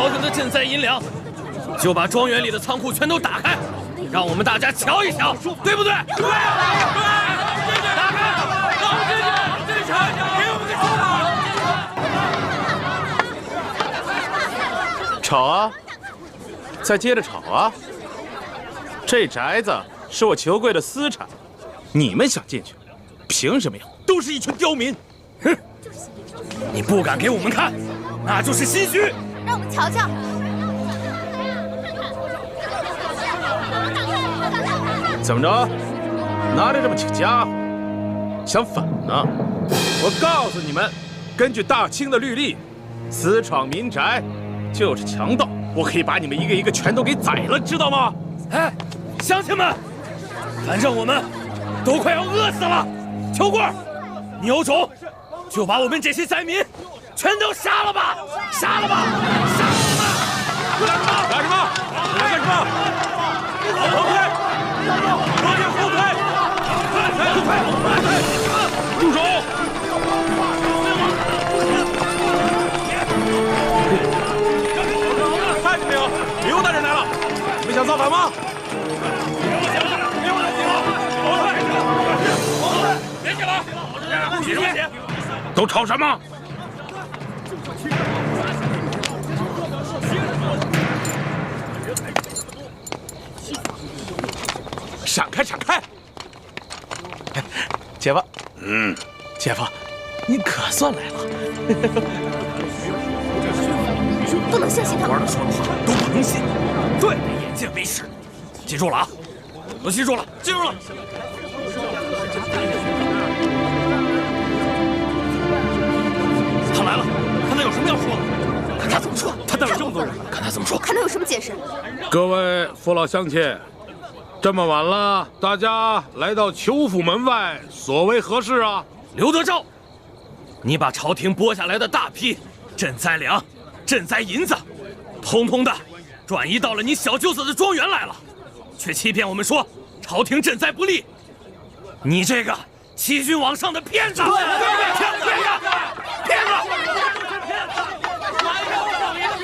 多个的赈灾银两，就把庄园里的仓库全都打开，让我们大家瞧一瞧，对不对？对！打开，让我们进去，给我们去吵啊！再接着吵啊！这宅子是我裘贵的私产，你们想进去，凭什么呀？都是一群刁民！哼！你不敢给我们看，那就是心虚。让我们瞧瞧。怎么着？拿着这么几个家伙，想反呢？我告诉你们，根据大清的律例，私闯民宅就是强盗，我可以把你们一个一个全都给宰了，知道吗？哎，乡亲们，反正我们都快要饿死了。裘贵，你有种就把我们这些灾民全都杀了吧！杀了吧！杀了吧！干什么？干什么？后退！罗定后退！住手！看见没有？刘大人来了！你们想造反吗？别起来！起来！都吵什么？闪开！闪开！姐夫，姐夫，您可算来了。不能相信他们。官儿说的话都不能信，对，眼见为实。记住了啊！都记住了，记住了。他来了，看他有什么要说的，看他怎么说。他带了这么多人，看他怎么说，看他有什么解释。各位父老乡亲，这么晚了，大家来到裘府门外，所为何事啊？刘德昭，你把朝廷拨下来的大批赈灾粮、赈灾银子，通通的转移到了你小舅子的庄园来了，却欺骗我们说朝廷赈灾不利。你这个欺君罔上的骗子！骗子！骗子！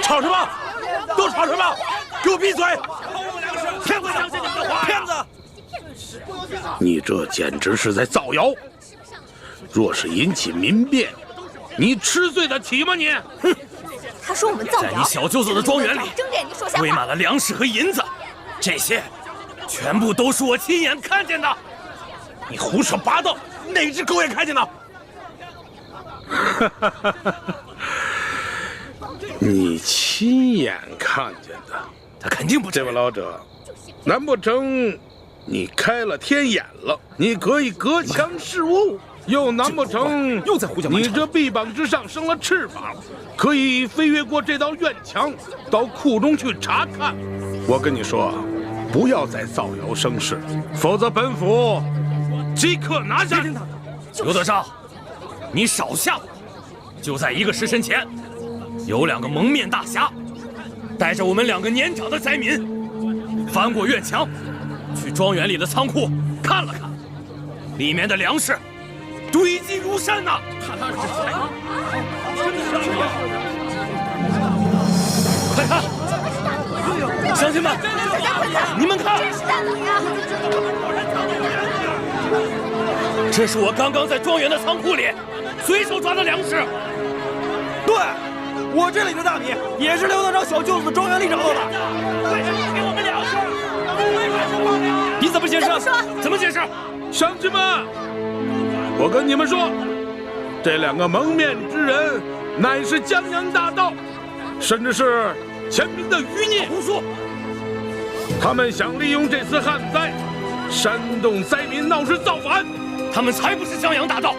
吵什么？都吵什么？给我闭嘴！骗子！相信你们的话！骗子！你这简直是在造谣！若是引起民变，你吃罪得起吗你？哼！他说我们造谣，在你小舅子的庄园里，睁着眼睛说瞎话，堆满了粮食和银子，这些全部都是我亲眼看见的。你胡说八道，哪只狗眼看见的？你亲眼看见的？他肯定不这位老者，难不成你开了天眼了？你可以隔墙视物，又难不成又在胡搅蛮缠？你这臂膀之上生了翅膀，可以飞越过这道院墙，到库中去查看？我跟你说，不要再造谣生事，否则本府即刻拿下。刘德昭，你少吓我！就在1个时辰前，有2个蒙面大侠，带着我们2个年长的灾民，翻过院墙，去庄园里的仓库看了看，里面的粮食堆积如山呐！快看，乡亲们，你们看，这是我刚刚在庄园的仓库里随手抓的粮食。对，我这里的大米也是刘德昭小舅子的庄园里找到的。为什么给我们粮食？为什么放粮？你怎么解释？怎么解释？乡亲们，我跟你们说，这2个蒙面之人乃是江洋大盗，甚至是前明的余孽。胡说！他们想利用这次旱灾，煽动灾民闹事造反。他们才不是江洋大盗，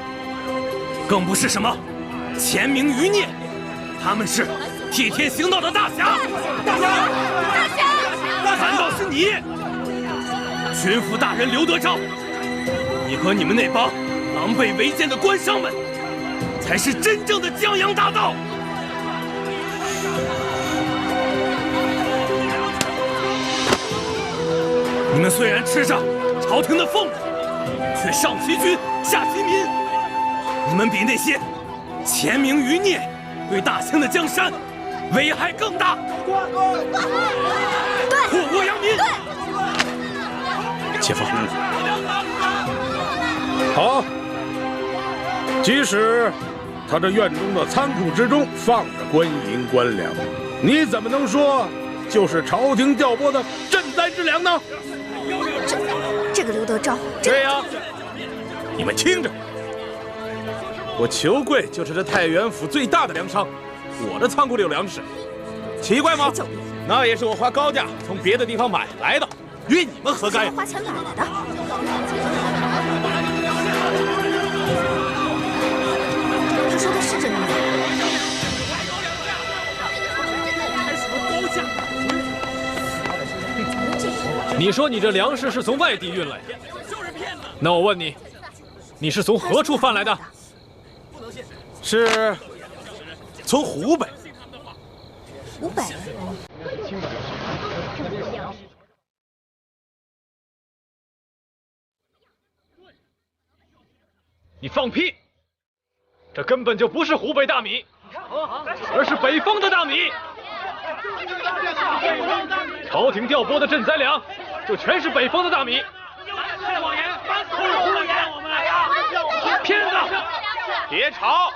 更不是什么前明余孽，他们是替天行道的大侠。大侠！反倒是你，巡抚大人刘德昭，你和你们那帮狼狈为奸的官商们，才是真正的江洋大盗。你们虽然吃着朝廷的俸禄，却上欺君下欺民，你们比那些前明余孽对大清的江山危害更大。对，祸国殃民。姐夫，好，即使他这院中的仓库之中放着官银官粮，你怎么能说就是朝廷调拨的赈灾之粮呢？这个刘德昭，对呀，你们听着，我裘贵就是这太原府最大的粮商，我的仓库里有粮食，奇怪吗？那也是我花高价从别的地方买来的，与你们何干呀？花钱买来的。他说的是真的吗？你说你这粮食是从外地运来的，那我问你，你是从何处贩来的？是从湖北。湖北。你放屁！这根本就不是湖北大米，而是北方的大米。朝廷调拨的赈灾粮，就全是北方的大米。谎言，胡言！我们来呀！骗子！别吵，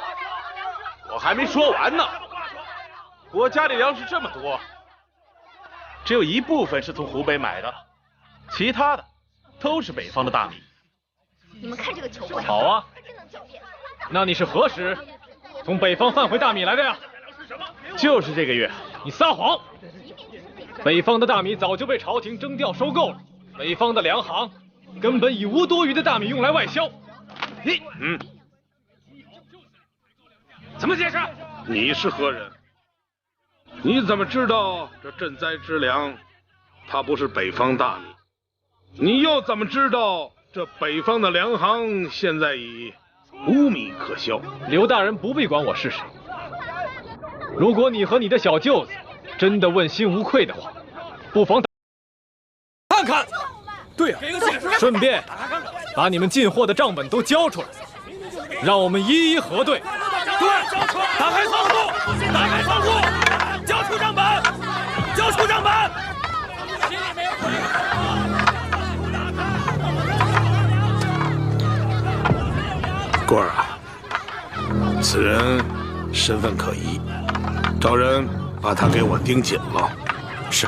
我还没说完呢。我家里粮食这么多，只有一部分是从湖北买的，其他的都是北方的大米。你们看这个球会。好啊，那你是何时从北方贩回大米来的呀？就是这个月。你撒谎！北方的大米早就被朝廷征调收购了，北方的粮行根本已无多余的大米用来外销。怎么解释？你是何人？你怎么知道这赈灾之粮，它不是北方大米？你又怎么知道这北方的粮行现在已无米可销？刘大人不必管我是谁。如果你和你的小舅子真的问心无愧的话，不妨看看。对呀，顺便把你们进货的账本都交出来，让我们一一核对。对，打开仓库，打开仓库，交出账本，交出账本。官儿啊，此人身份可疑，找人把他给我盯紧了。是。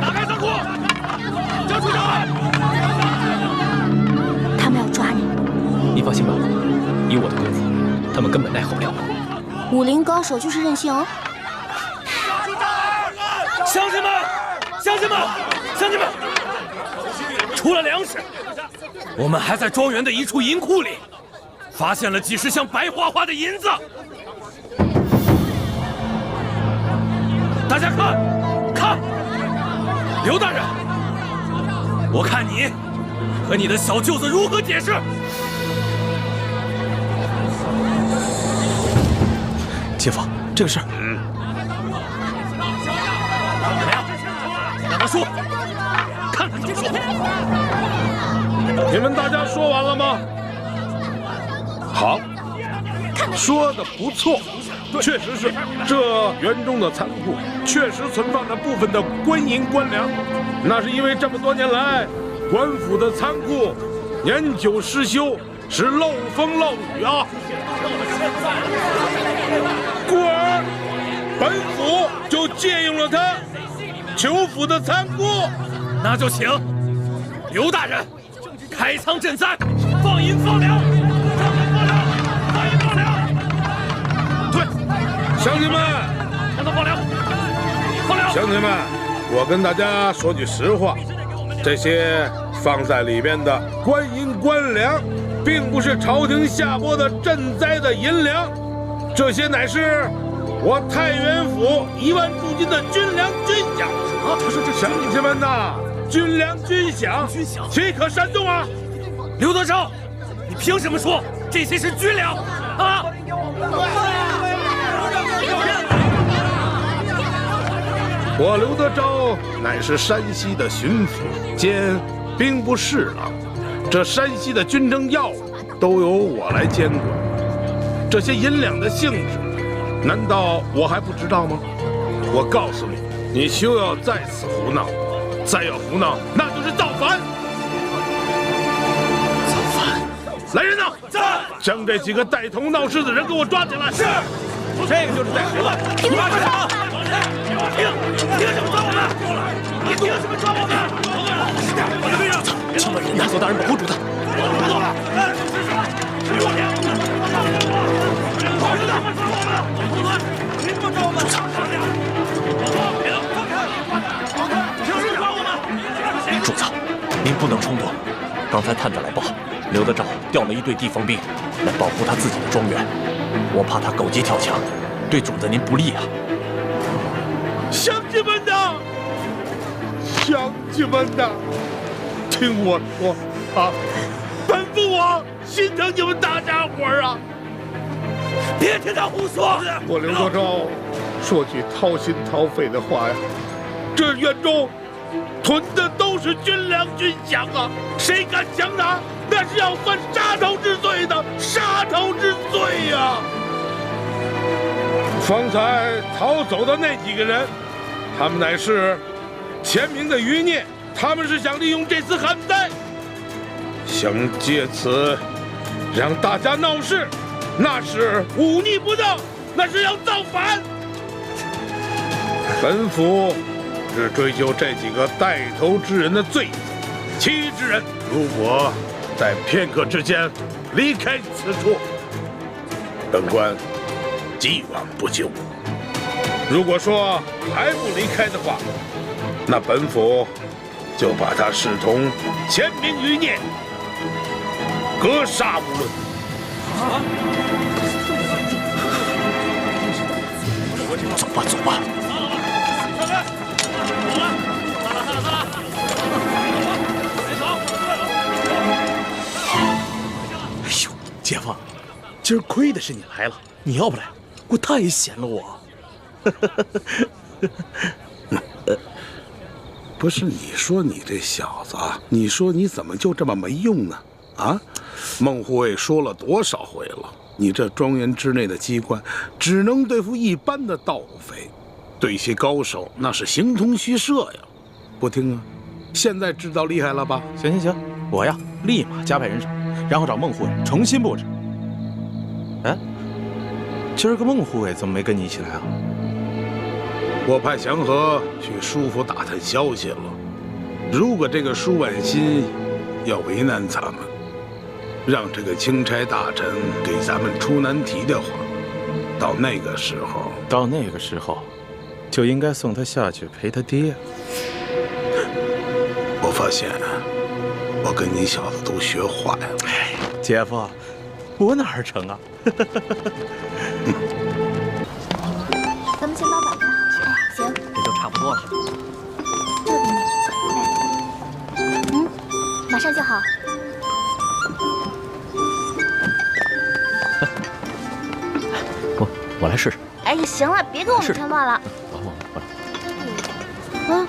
打开仓库，交出账本。他们要抓你。你放心吧，以我的功夫，他们根本奈何不了我。武林高手就是任性哦。乡亲们，乡亲们，乡亲们！除了粮食，我们还在庄园的一处银库里发现了几十箱白花花的银子。大家看，看，刘大人，我看你和你的小舅子如何解释？姐夫，这个事儿，怎么样？让他说，看他怎么说。你们大家说完了吗？好，说的不错，确实是这园中的仓库确实存放着部分的官银官粮，那是因为这么多年来，官府的仓库年久失修，是漏风漏雨啊。故而本府就借用了他裘府的仓库。那就请刘大人开仓赈灾，放银放粮，放银放粮。对，乡亲们，让他放粮，放粮。乡亲们，我跟大家说句实话，这些放在里边的官银官粮，并不是朝廷下拨的赈灾的银两，这些乃是我太原府1万驻军的军粮军饷。他说这乡亲们呐，军粮军饷，岂可煽动啊？刘德昭，你凭什么说这些是军粮啊？我刘德昭乃是山西的巡抚兼兵部侍郎，这山西的军政要务都由我来监管。这些银两的性质，难道我还不知道吗？我告诉你，你休要再次胡闹，再要胡闹，那就是造反。造反！来人呐，在！将这几个带头闹事的人给我抓起来。是，这个就是带头的。你们是啥？凭什么抓我们？你凭什么抓我们？我的队长，请把人拿走，大人保护住他。主子，您不能冲动。刚才探子来报，刘德昭调了一队地方兵来保护他自己的庄园，我怕他狗急跳墙，对主子您不利啊。乡亲们呐，乡亲们呐，听我说啊，本父我心疼你们大家伙儿啊！别听他胡说！我刘德昭说句掏心掏肺的话呀，这院中囤的都是军粮军饷啊，谁敢强拿，那是要犯杀头之罪的，杀头之罪呀！方才逃走的那几个人，他们乃是前明的余孽，他们是想利用这次旱灾，想借此让大家闹事，那是忤逆不当，那是要造反。本府只追究这几个带头之人的罪责，其余之人如果在片刻之间离开此处，本官既往不咎。如果说还不离开的话，那本府就把他视同前明余孽，格杀无论。走吧，走吧。哎呦，姐夫，今儿亏的是你来了，你要不来，我太闲了我。不是你说你这小子，你说你怎么就这么没用呢？啊，孟护卫说了多少回了，你这庄园之内的机关只能对付一般的盗匪，对些高手那是形同虚设呀。不听啊，现在知道厉害了吧？行行行，我呀立马加派人手，然后找孟护卫重新布置。哎，今儿个孟护卫怎么没跟你一起来啊？我派祥和去舒府打探消息了。如果这个舒婉心要为难咱们，让这个钦差大臣给咱们出难题的话，到那个时候，就应该送他下去陪他爹。我发现我跟你小子都学坏了。哎，姐夫，我哪儿成啊？咱们先把碗摆好。行，这就差不多了。这给你。来，马上就好。我来试试。哎呀，行了，别给我们添乱了。哎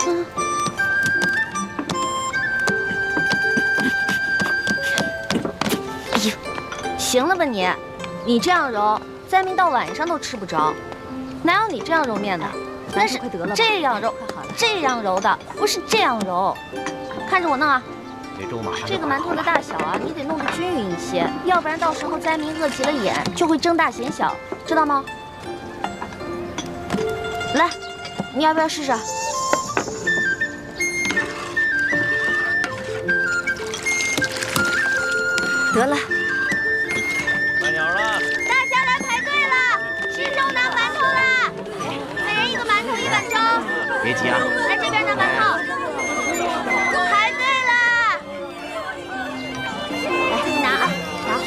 呦，行了吧你？你这样揉，灾民到晚上都吃不着。哪有你这样揉面的？那是这样揉，这样揉的，不是这样揉。看着我弄啊！这粥马上这个馒头的大小啊，你得弄得均匀一些，要不然到时候灾民饿急了眼，就会争大嫌小，知道吗？来，你要不要试试？得了。慢点了。大家来排队了，吃粥拿馒头啦！每人一个馒头，1碗粥。别急啊。来这边拿馒头。排队啦！来，你拿啊，拿好，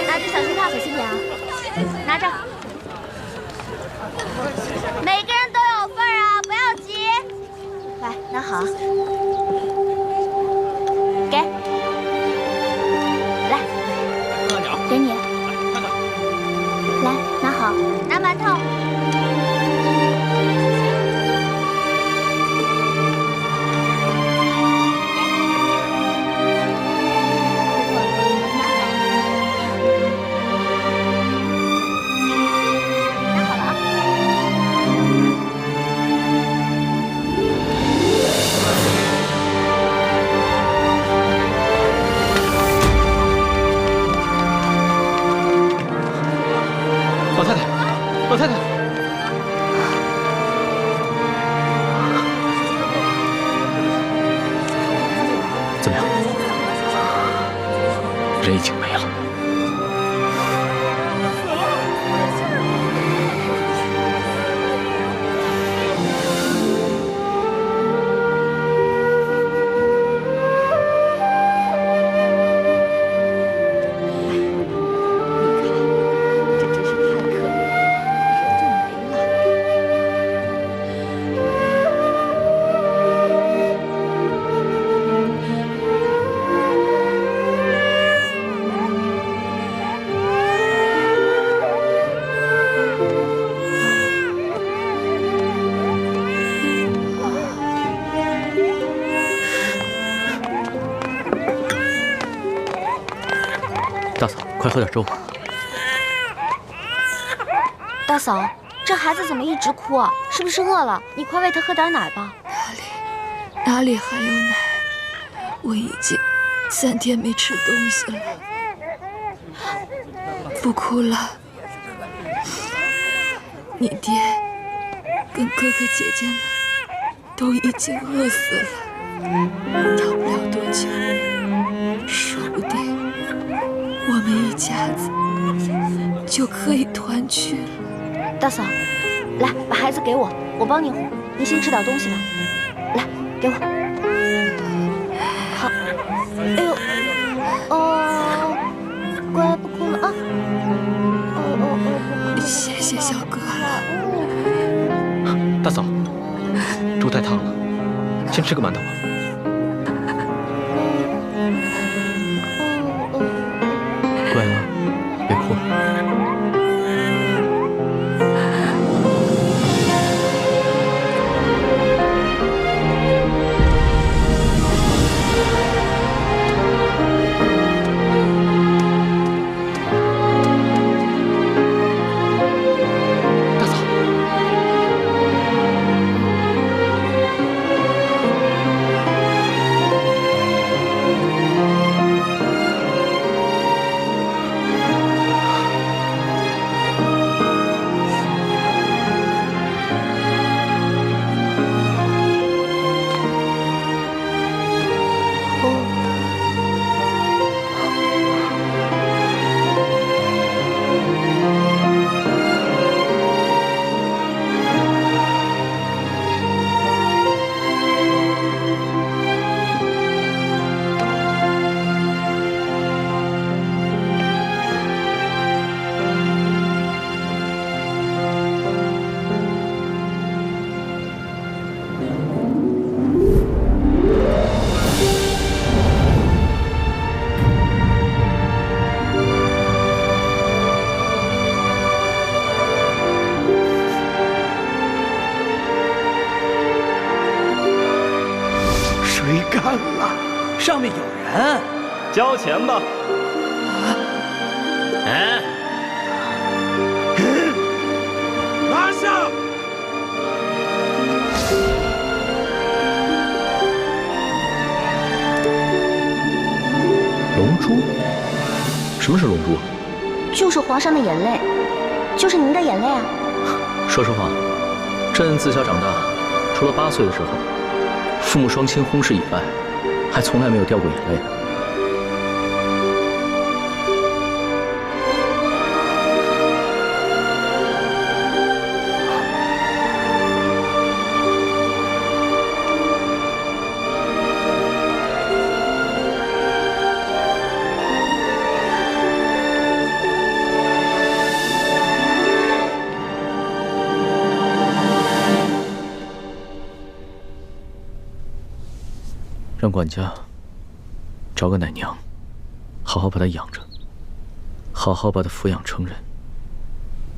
拿着小心烫，小心点啊，拿着。每个人都有份儿啊，不要急。来，拿好。给。来。给你。来，拿好，拿馒头。人已经没了。大嫂，快喝点粥。大嫂，这孩子怎么一直哭啊？是不是饿了？你快喂他喝点奶吧。哪里还有奶？我已经3天没吃东西了。不哭了，你爹跟哥哥姐姐们都已经饿死了，要不了多久，说不定我们一家子就可以团聚了。大嫂，来，把孩子给我，我帮你哄。你先吃点东西吧。来，给我。好。哎呦，哦，乖，不哭了啊。谢谢小哥了。大嫂，粥太烫了，先吃个馒头吧。乖啊，别哭。干了，上面有人，交钱吧。拿下！龙珠？什么是龙珠？就是皇上的眼泪，就是您的眼泪啊！说实话，朕自小长大，除了8岁的时候，父母双亲轰尸以外，还从来没有掉过眼泪。让管家找个奶娘，好好把她养着，好好把她抚养成人。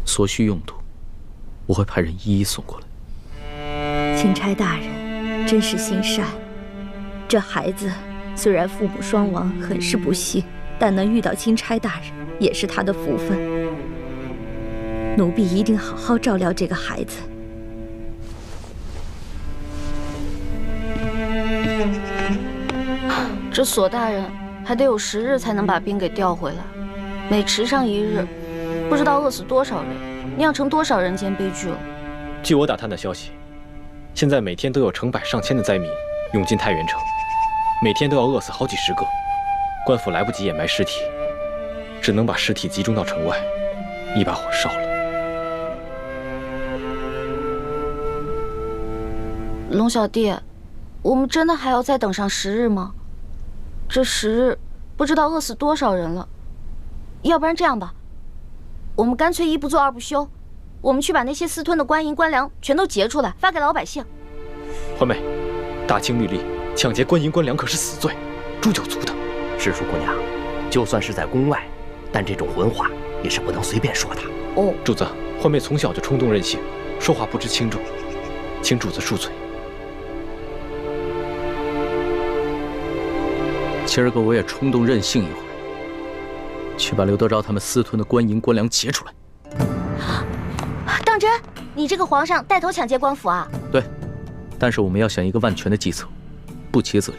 所需用途，我会派人一一送过来。钦差大人真是心善。这孩子虽然父母双亡，很是不幸，但能遇到钦差大人也是他的福分。奴婢一定好好照料这个孩子。这索大人还得有10日才能把兵给调回来，每迟上1日，不知道饿死多少人，酿成多少人间悲剧了。据我打探的消息，现在每天都有成百上千的灾民涌进太原城，每天都要饿死好几10个。官府来不及掩埋尸体，只能把尸体集中到城外，一把火烧了。龙小弟，我们真的还要再等上10日吗？这10日不知道饿死多少人了。要不然这样吧，我们干脆一不做二不休，我们去把那些私吞的官银官粮全都劫出来，发给老百姓。欢妹，大清律例，抢劫官银官粮可是死罪，诛九族的。师叔姑娘，就算是在宫外，但这种混话也是不能随便说的。哦，主子，欢妹从小就冲动任性，说话不知轻重，请主子恕罪。今儿个我也冲动任性一回，去把刘德昭他们私吞的官银官粮劫出来。当真？你这个皇上带头抢劫官府啊？对，但是我们要想一个万全的计策，不劫则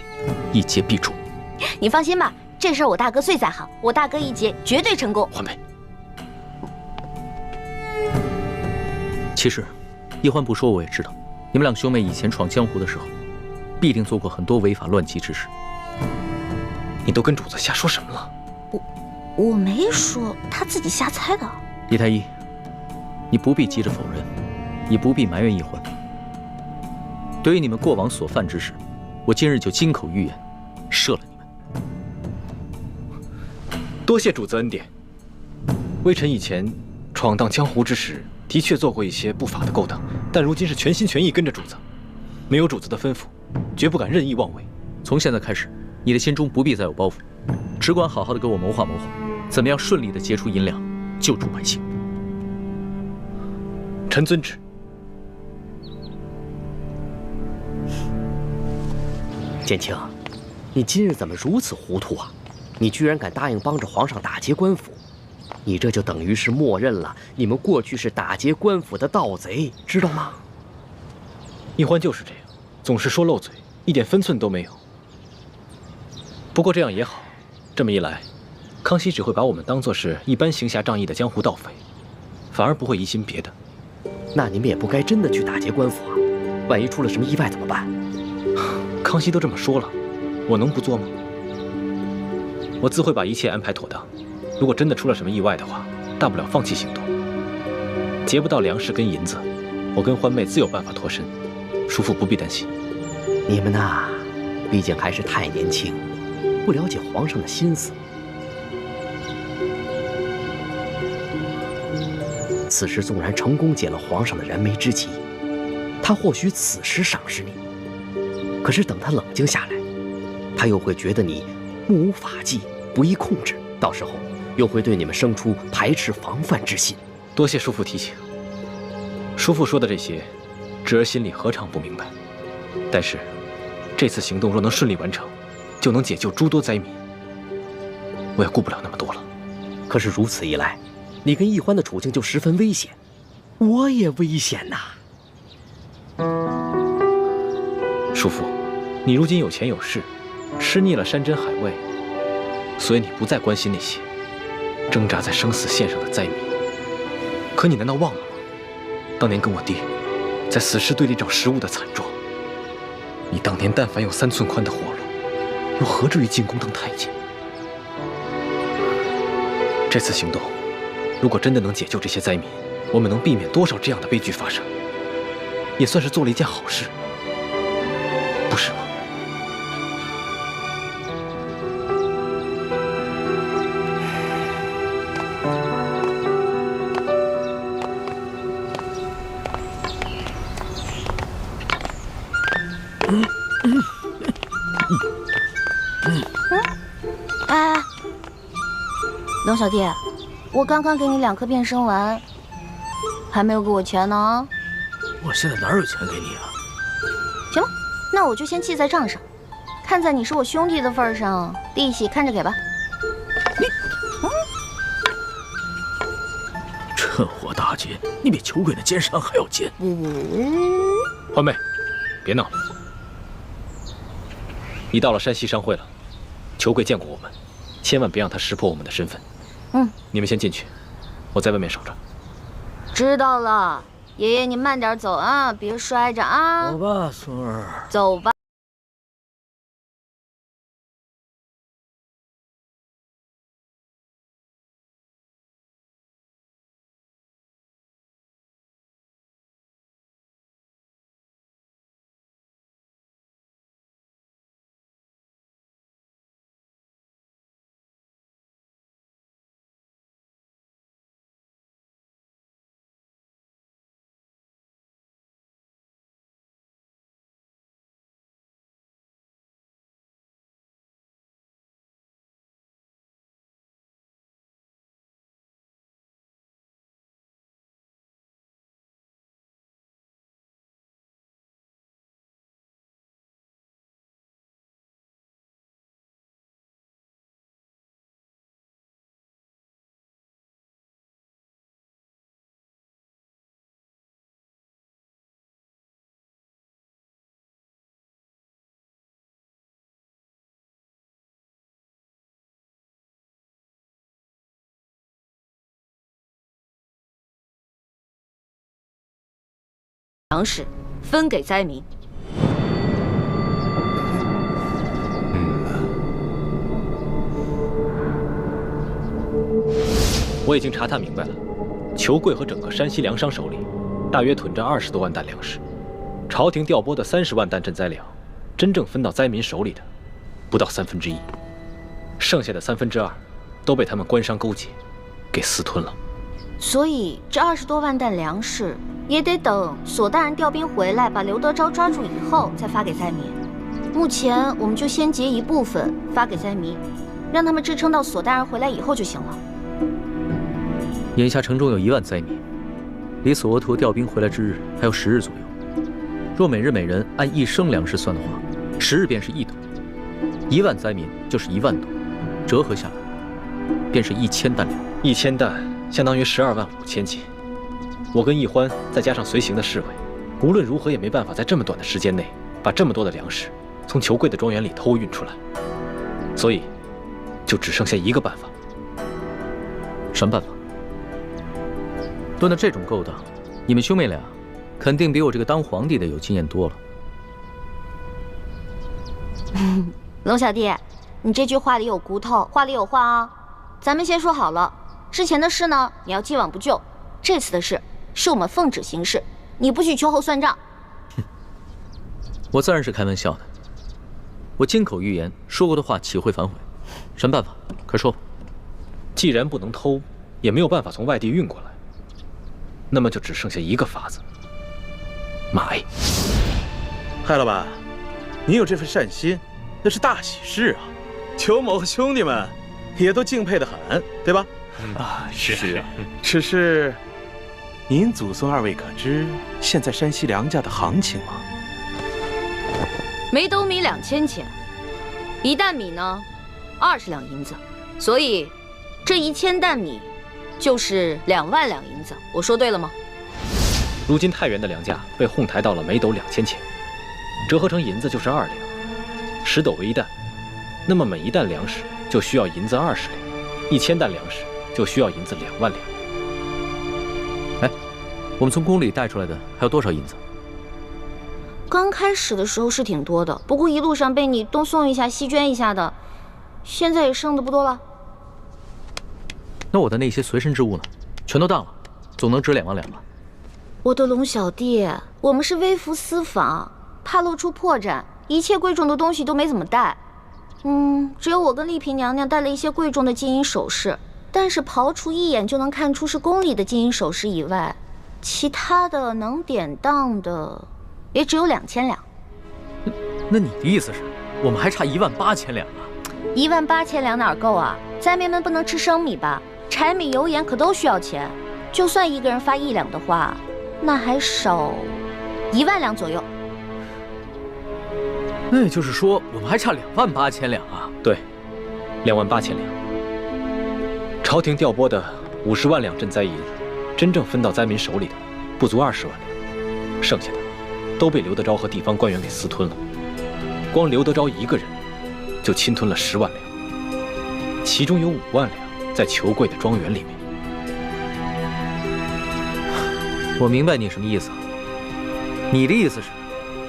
已，一劫必中。你放心吧，这事儿我大哥最在行，我大哥一劫绝对成功。欢妹，其实一欢不说我也知道，你们两兄妹以前闯江湖的时候，必定做过很多违法乱纪之事。你都跟主子瞎说什么了？我没说，他自己瞎猜的。李太医，你不必急着否认，也不必埋怨一欢。对于你们过往所犯之事，我今日就金口玉言，赦了你们。多谢主子恩典。微臣以前闯荡江湖之时，的确做过一些不法的勾当，但如今是全心全意跟着主子，没有主子的吩咐，绝不敢任意妄为。从现在开始，你的心中不必再有包袱，只管好好的给我谋划谋划，怎么样顺利的劫出银两，救助百姓。臣遵旨。建清，你今日怎么如此糊涂啊？你居然敢答应帮着皇上打劫官府，你这就等于是默认了你们过去是打劫官府的盗贼，知道吗？一欢就是这样，总是说漏嘴，一点分寸都没有。不过这样也好，这么一来，康熙只会把我们当作是一般行侠仗义的江湖盗匪，反而不会疑心别的。那你们也不该真的去打劫官府啊，万一出了什么意外怎么办？康熙都这么说了，我能不做吗？我自会把一切安排妥当。如果真的出了什么意外的话，大不了放弃行动。劫不到粮食跟银子，我跟欢妹自有办法脱身，叔父不必担心。你们呐，毕竟还是太年轻，不了解皇上的心思。此时纵然成功解了皇上的燃眉之急，他或许此时赏识你，可是等他冷静下来，他又会觉得你目无法纪，不易控制，到时候又会对你们生出排斥防范之心。多谢叔父提醒。叔父说的这些，侄儿心里何尝不明白。但是，这次行动若能顺利完成，就能解救诸多灾民。我也顾不了那么多了。可是如此一来，你跟易欢的处境就十分危险，我也危险呐。叔父，你如今有钱有势，吃腻了山珍海味，所以你不再关心那些挣扎在生死线上的灾民。可你难道忘了吗？当年跟我爹在死尸堆里找食物的惨状。你当年但凡有3寸宽的活路，又何至于进宫当太监？这次行动，如果真的能解救这些灾民，我们能避免多少这样的悲剧发生，也算是做了一件好事，不是吗？哎，龙小弟，我刚刚给你2颗变身丸，还没有给我钱呢。我现在哪有钱给你啊？行了，那我就先记在账上，看在你是我兄弟的份上，利息看着给吧。趁火打劫，你比裘贵的奸商还要奸。欢妹，别闹了。你到了山西商会了，裘贵见过我们，千万别让他识破我们的身份。你们先进去，我在外面守着。知道了，爷爷你慢点走啊，别摔着啊。走吧，孙儿。走吧。粮食分给灾民。我已经查探明白了，裘贵和整个山西粮商手里，大约囤着20多万担粮食。朝廷调拨的30万担赈灾粮，真正分到灾民手里的，不到1/3，剩下的2/3都被他们官商勾结，给私吞了。所以这20多万担粮食也得等索大人调兵回来，把刘德昭抓住以后再发给灾民。目前我们就先截一部分发给灾民，让他们支撑到索大人回来以后就行了。眼下城中有1万灾民，离索额图调兵回来之日还有10日左右。若每日每人按1升粮食算的话，10日便是1斗，1万灾民就是1万斗，折合下来便是1000担粮。1000担相当于12万5千斤。我跟奕欢再加上随行的侍卫，无论如何也没办法在这么短的时间内把这么多的粮食从裘贵的庄园里偷运出来，所以就只剩下一个办法。什么办法？论到这种勾当，你们兄妹俩肯定比我这个当皇帝的有经验多了。龙小弟，你这句话里有骨头，话里有话啊！咱们先说好了，之前的事呢，你要既往不咎；这次的事，是我们奉旨行事，你不许秋后算账。我自然是开玩笑的，我金口玉言说过的话，岂会反悔？什么办法？快说吧。既然不能偷，也没有办法从外地运过来，那么就只剩下一个法子：买。嗨，老板，您有这份善心，那是大喜事啊！裘某和兄弟们也都敬佩得很，对吧？是啊。只是，您祖孙2位可知现在山西粮价的行情吗？每斗米2000钱，1担米呢20两银子，所以这1000担米就是2万两银子。我说对了吗？如今太原的粮价被哄抬到了每斗2000钱，折合成银子就是2两，10斗为1担，那么每1担粮食就需要银子20两，1000担粮食就需要银子2万两。哎，我们从宫里带出来的还有多少银子？刚开始的时候是挺多的，不过一路上被你东送一下西捐一下的，现在也剩的不多了。那我的那些随身之物呢？全都当了，总能值2万两吧？我的龙小弟，我们是微服私访，怕露出破绽，一切贵重的东西都没怎么带。只有我跟丽嫔娘娘带了一些贵重的金银首饰，但是刨除一眼就能看出是宫里的金银首饰以外，其他的能典当的也只有2000两。那你的意思是，我们还差18000两啊？18000两哪够啊？灾民们不能吃生米吧？柴米油盐可都需要钱，就算一个人发1两的话，那还少1万两左右。那也就是说，我们还差28000两啊？对，28000两。朝廷调拨的50万两赈灾银，真正分到灾民手里的不足20万两，剩下的都被刘德昭和地方官员给私吞了。光刘德昭一个人就侵吞了10万两，其中有5万两在裘贵的庄园里面。我明白你什么意思了。你的意思是，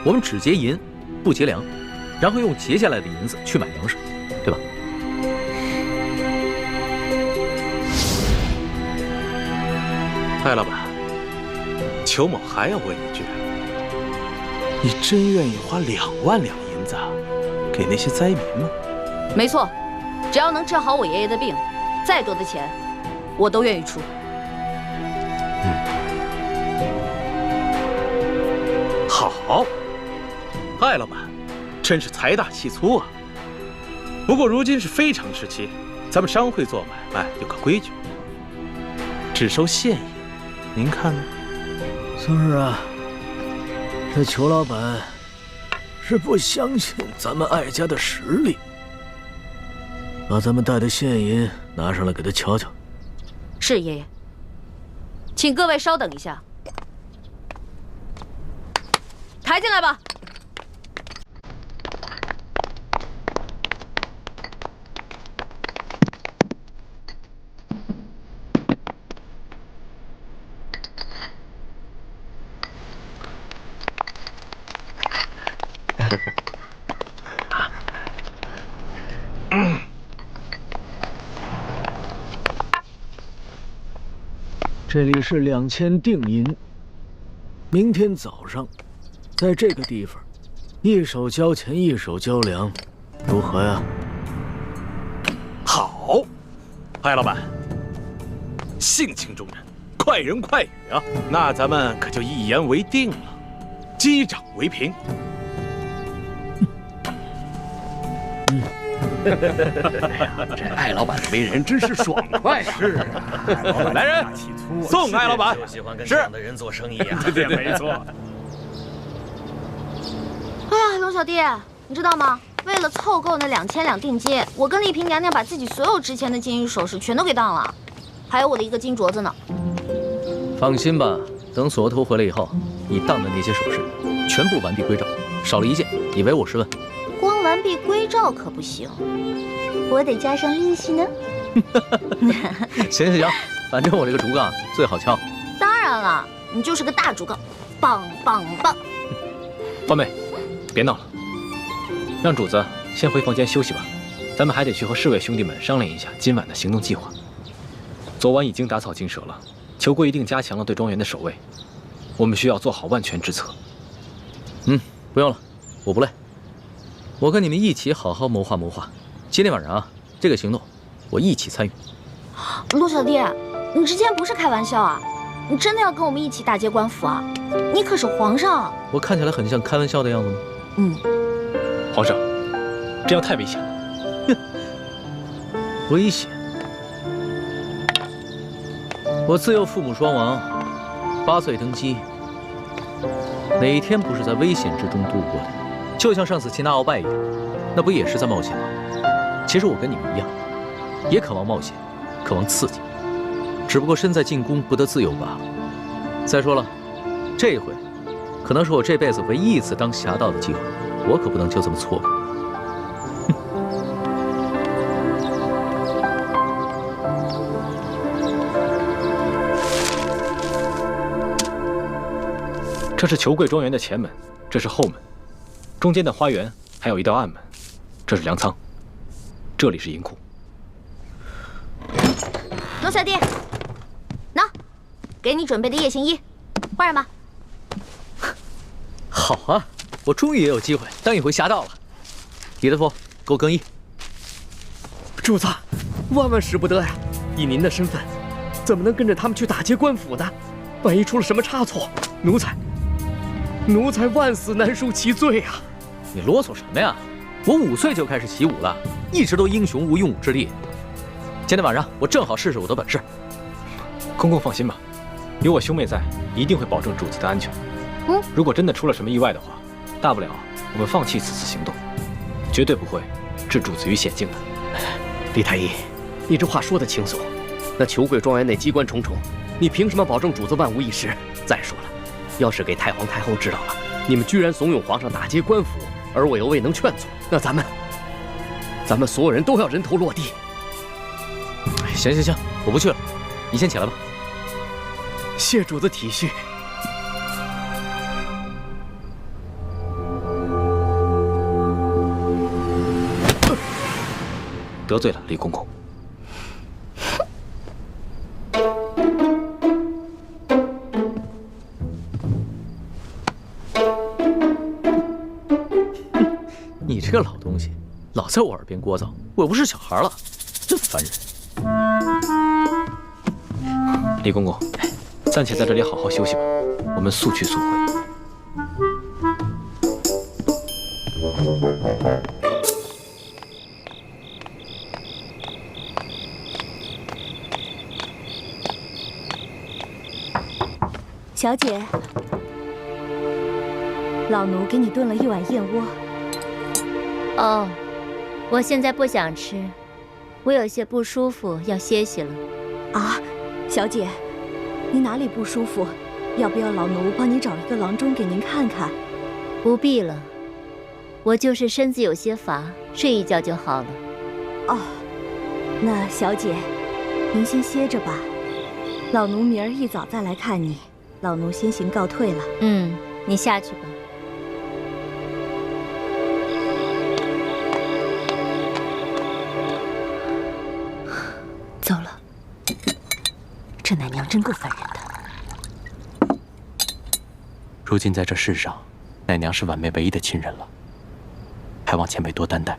我们只劫银，不劫粮，然后用劫下来的银子去买粮食，对吧？艾老板，裘某还要问一句：你真愿意花2万两银子给那些灾民吗？没错，只要能治好我爷爷的病，再多的钱我都愿意出。好，艾老板，真是财大气粗啊！不过如今是非常时期，咱们商会做买卖有个规矩，只收现银，您看呢？是啊，这裘老板是不相信咱们艾家的实力。把咱们带的现银拿上来给他瞧瞧。是爷爷，请各位稍等一下。抬进来吧。这里是2000定银。明天早上，在这个地方，一手交钱，一手交粮，如何呀？好，艾老板，性情中人，快人快语啊！那咱们可就一言为定了，击掌为凭。这艾老板为人真是爽快啊！是啊，来人，送艾老板。就喜欢跟这样的人做生意啊！对，没错。哎呀，龙小弟，你知道吗？为了凑够那2000两定金，我跟丽萍娘娘把自己所有值钱的金银首饰全都给当了，还有我的一个金镯子呢。放心吧，等锁头回来以后，你当的那些首饰全部完璧归赵，少了一件，你唯我是问。光完璧归赵可不行，我得加上利息呢。行，反正我这个竹杠最好敲。当然了，你就是个大竹杠，棒！方妹，别闹了，让主子先回房间休息吧。咱们还得去和侍卫兄弟们商量一下今晚的行动计划。昨晚已经打草惊蛇了，裘贵一定加强了对庄园的守卫，我们需要做好万全之策。不用了，我不累。我跟你们一起好好谋划谋划。今天晚上啊，这个行动我一起参与。陆小弟，你之前不是开玩笑啊？你真的要跟我们一起打劫官府啊？你可是皇上。我看起来很像开玩笑的样子吗？皇上，这样太危险了。危险？我自幼父母双亡，8岁登基，哪一天不是在危险之中度过的？就像上次擒拿鳌拜一样，那不也是在冒险吗？其实我跟你们一样，也渴望冒险，渴望刺激，只不过身在禁宫不得自由罢了。再说了，这一回可能是我这辈子唯一一次当侠盗的机会，我可不能就这么错过。这是裘贵庄园的前门，这是后门，中间的花园还有一道暗门，这是粮仓，这里是银库。龙小弟，喏，给你准备的夜行衣，换上吧。好啊，我终于也有机会当一回侠盗了。李德福，给我更衣。主子，万万使不得呀！以您的身份，怎么能跟着他们去打劫官府呢？万一出了什么差错，奴才万死难恕其罪啊！你啰嗦什么呀？我5岁就开始习武了，一直都英雄无用武之地。今天晚上我正好试试我的本事。公公放心吧，有我兄妹在，一定会保证主子的安全。如果真的出了什么意外的话，大不了我们放弃此次行动，绝对不会置主子于险境的。李太医，你这话说得轻松，那裘贵庄园内机关重重，你凭什么保证主子万无一失？再说了，要是给太皇太后知道了，你们居然怂恿皇上打劫官府，而我又未能劝阻，那咱们所有人都要人头落地。行，我不去了，你先起来吧。谢主子体恤。得罪了李公公。你这个老东西，老在我耳边聒噪，我又不是小孩了，真烦人。李公公，暂且在这里好好休息吧，我们速去速回。小姐，老奴给你炖了一碗燕窝。哦，我现在不想吃，我有些不舒服，要歇息了。啊，小姐，你哪里不舒服？要不要老奴帮你找一个郎中给您看看？不必了，我就是身子有些乏，睡一觉就好了。哦，那小姐，您先歇着吧，老奴明儿一早再来看你。老奴先行告退了。你下去吧。走了。这奶娘真够烦人的。如今在这世上，奶娘是婉妹唯一的亲人了，还望前辈多担待。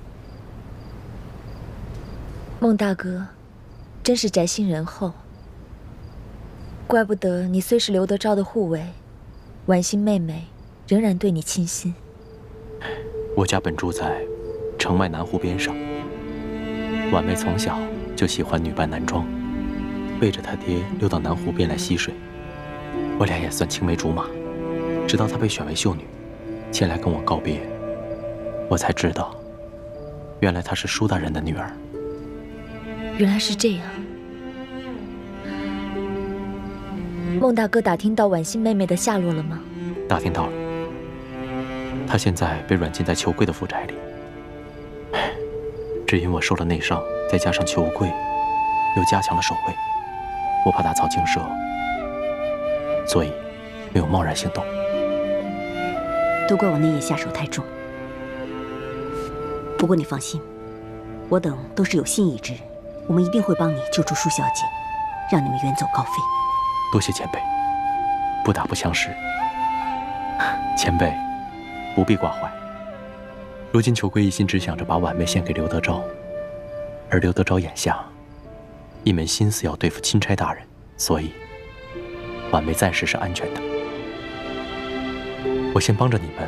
孟大哥，真是宅心仁厚。怪不得你虽是刘德昭的护卫，婉心妹妹仍然对你倾心。我家本住在城外南湖边上，婉妹从小就喜欢女扮男装，背着她爹溜到南湖边来戏水。我俩也算青梅竹马，直到她被选为秀女，前来跟我告别，我才知道，原来她是舒大人的女儿。原来是这样。孟大哥打听到婉心妹妹的下落了吗？打听到了，她现在被软禁在裘贵的府宅里。只因我受了内伤，再加上裘贵又加强了守卫，我怕打草惊蛇，所以没有贸然行动。都怪我那夜下手太重。不过你放心，我等都是有心意之人，我们一定会帮你救出舒小姐，让你们远走高飞。多谢前辈，不打不相识。前辈不必挂怀。如今裘贵一心只想着把婉妹献给刘德昭，而刘德昭眼下一门心思要对付钦差大人，所以婉妹暂时是安全的。我先帮着你们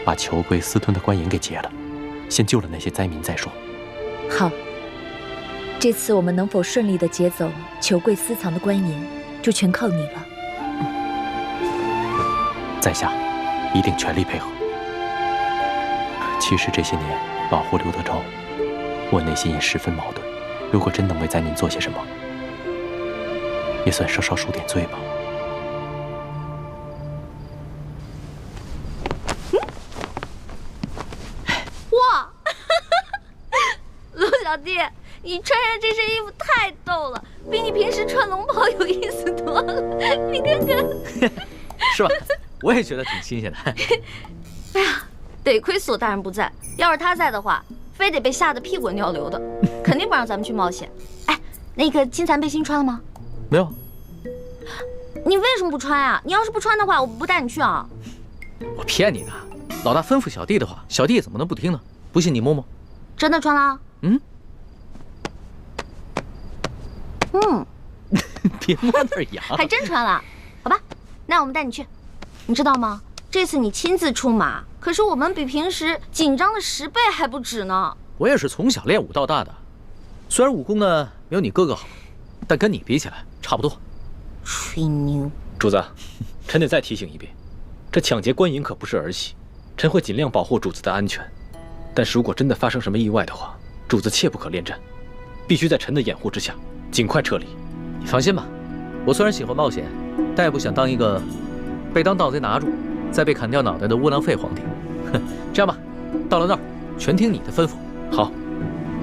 把裘贵私吞的官银给劫了，先救了那些灾民再说。好，这次我们能否顺利地劫走裘贵私藏的官银，就全靠你了。在下一定全力配合。其实这些年保护刘德昭，我内心也十分矛盾。如果真能为灾民做些什么，也算稍稍赎点罪吧。哇，陆小弟，你穿上这身衣服太逗了，比你平时穿龙袍有意思多了。你看看，是吧？我也觉得挺新鲜的。哎呀，得亏索大人不在，要是他在的话，非得被吓得屁滚尿流的，肯定不让咱们去冒险。哎，那个金蚕背心穿了吗？没有。你为什么不穿啊？你要是不穿的话，我不带你去啊。我骗你的，老大吩咐小弟的话，小弟怎么能不听呢？不信你摸摸。真的穿了？嗯。别摸那儿痒。还真穿了，好吧，那我们带你去。你知道吗？这次你亲自出马，可是我们比平时紧张的10倍还不止呢。我也是从小练武到大的，虽然武功呢没有你哥哥好，但跟你比起来差不多。吹牛！主子，臣得再提醒一遍，这抢劫官银可不是儿戏，臣会尽量保护主子的安全。但是如果真的发生什么意外的话，主子切不可恋战，必须在臣的掩护之下尽快撤离。你放心吧，我虽然喜欢冒险，但也不想当一个被当盗贼拿住，再被砍掉脑袋的窝囊废皇帝。哼，这样吧，到了那儿全听你的吩咐。好，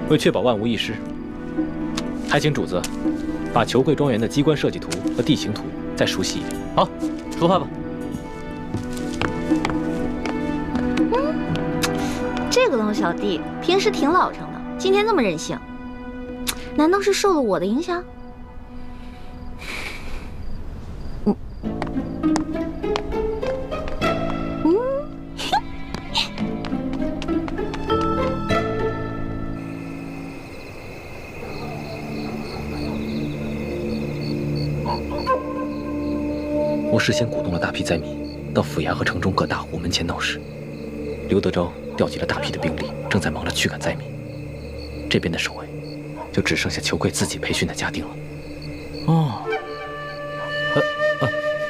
为确保万无一失，还请主子把裘贵庄园的机关设计图和地形图再熟悉一遍。好，出发吧。这个龙小弟平时挺老成的，今天这么任性，难道是受了我的影响？我事先鼓动了大批灾民到府衙和城中各大户门前闹事。刘德昭调集了大批的兵力，正在忙着驱赶灾民。这边的守卫就只剩下裘贵自己培训的家丁了。哦，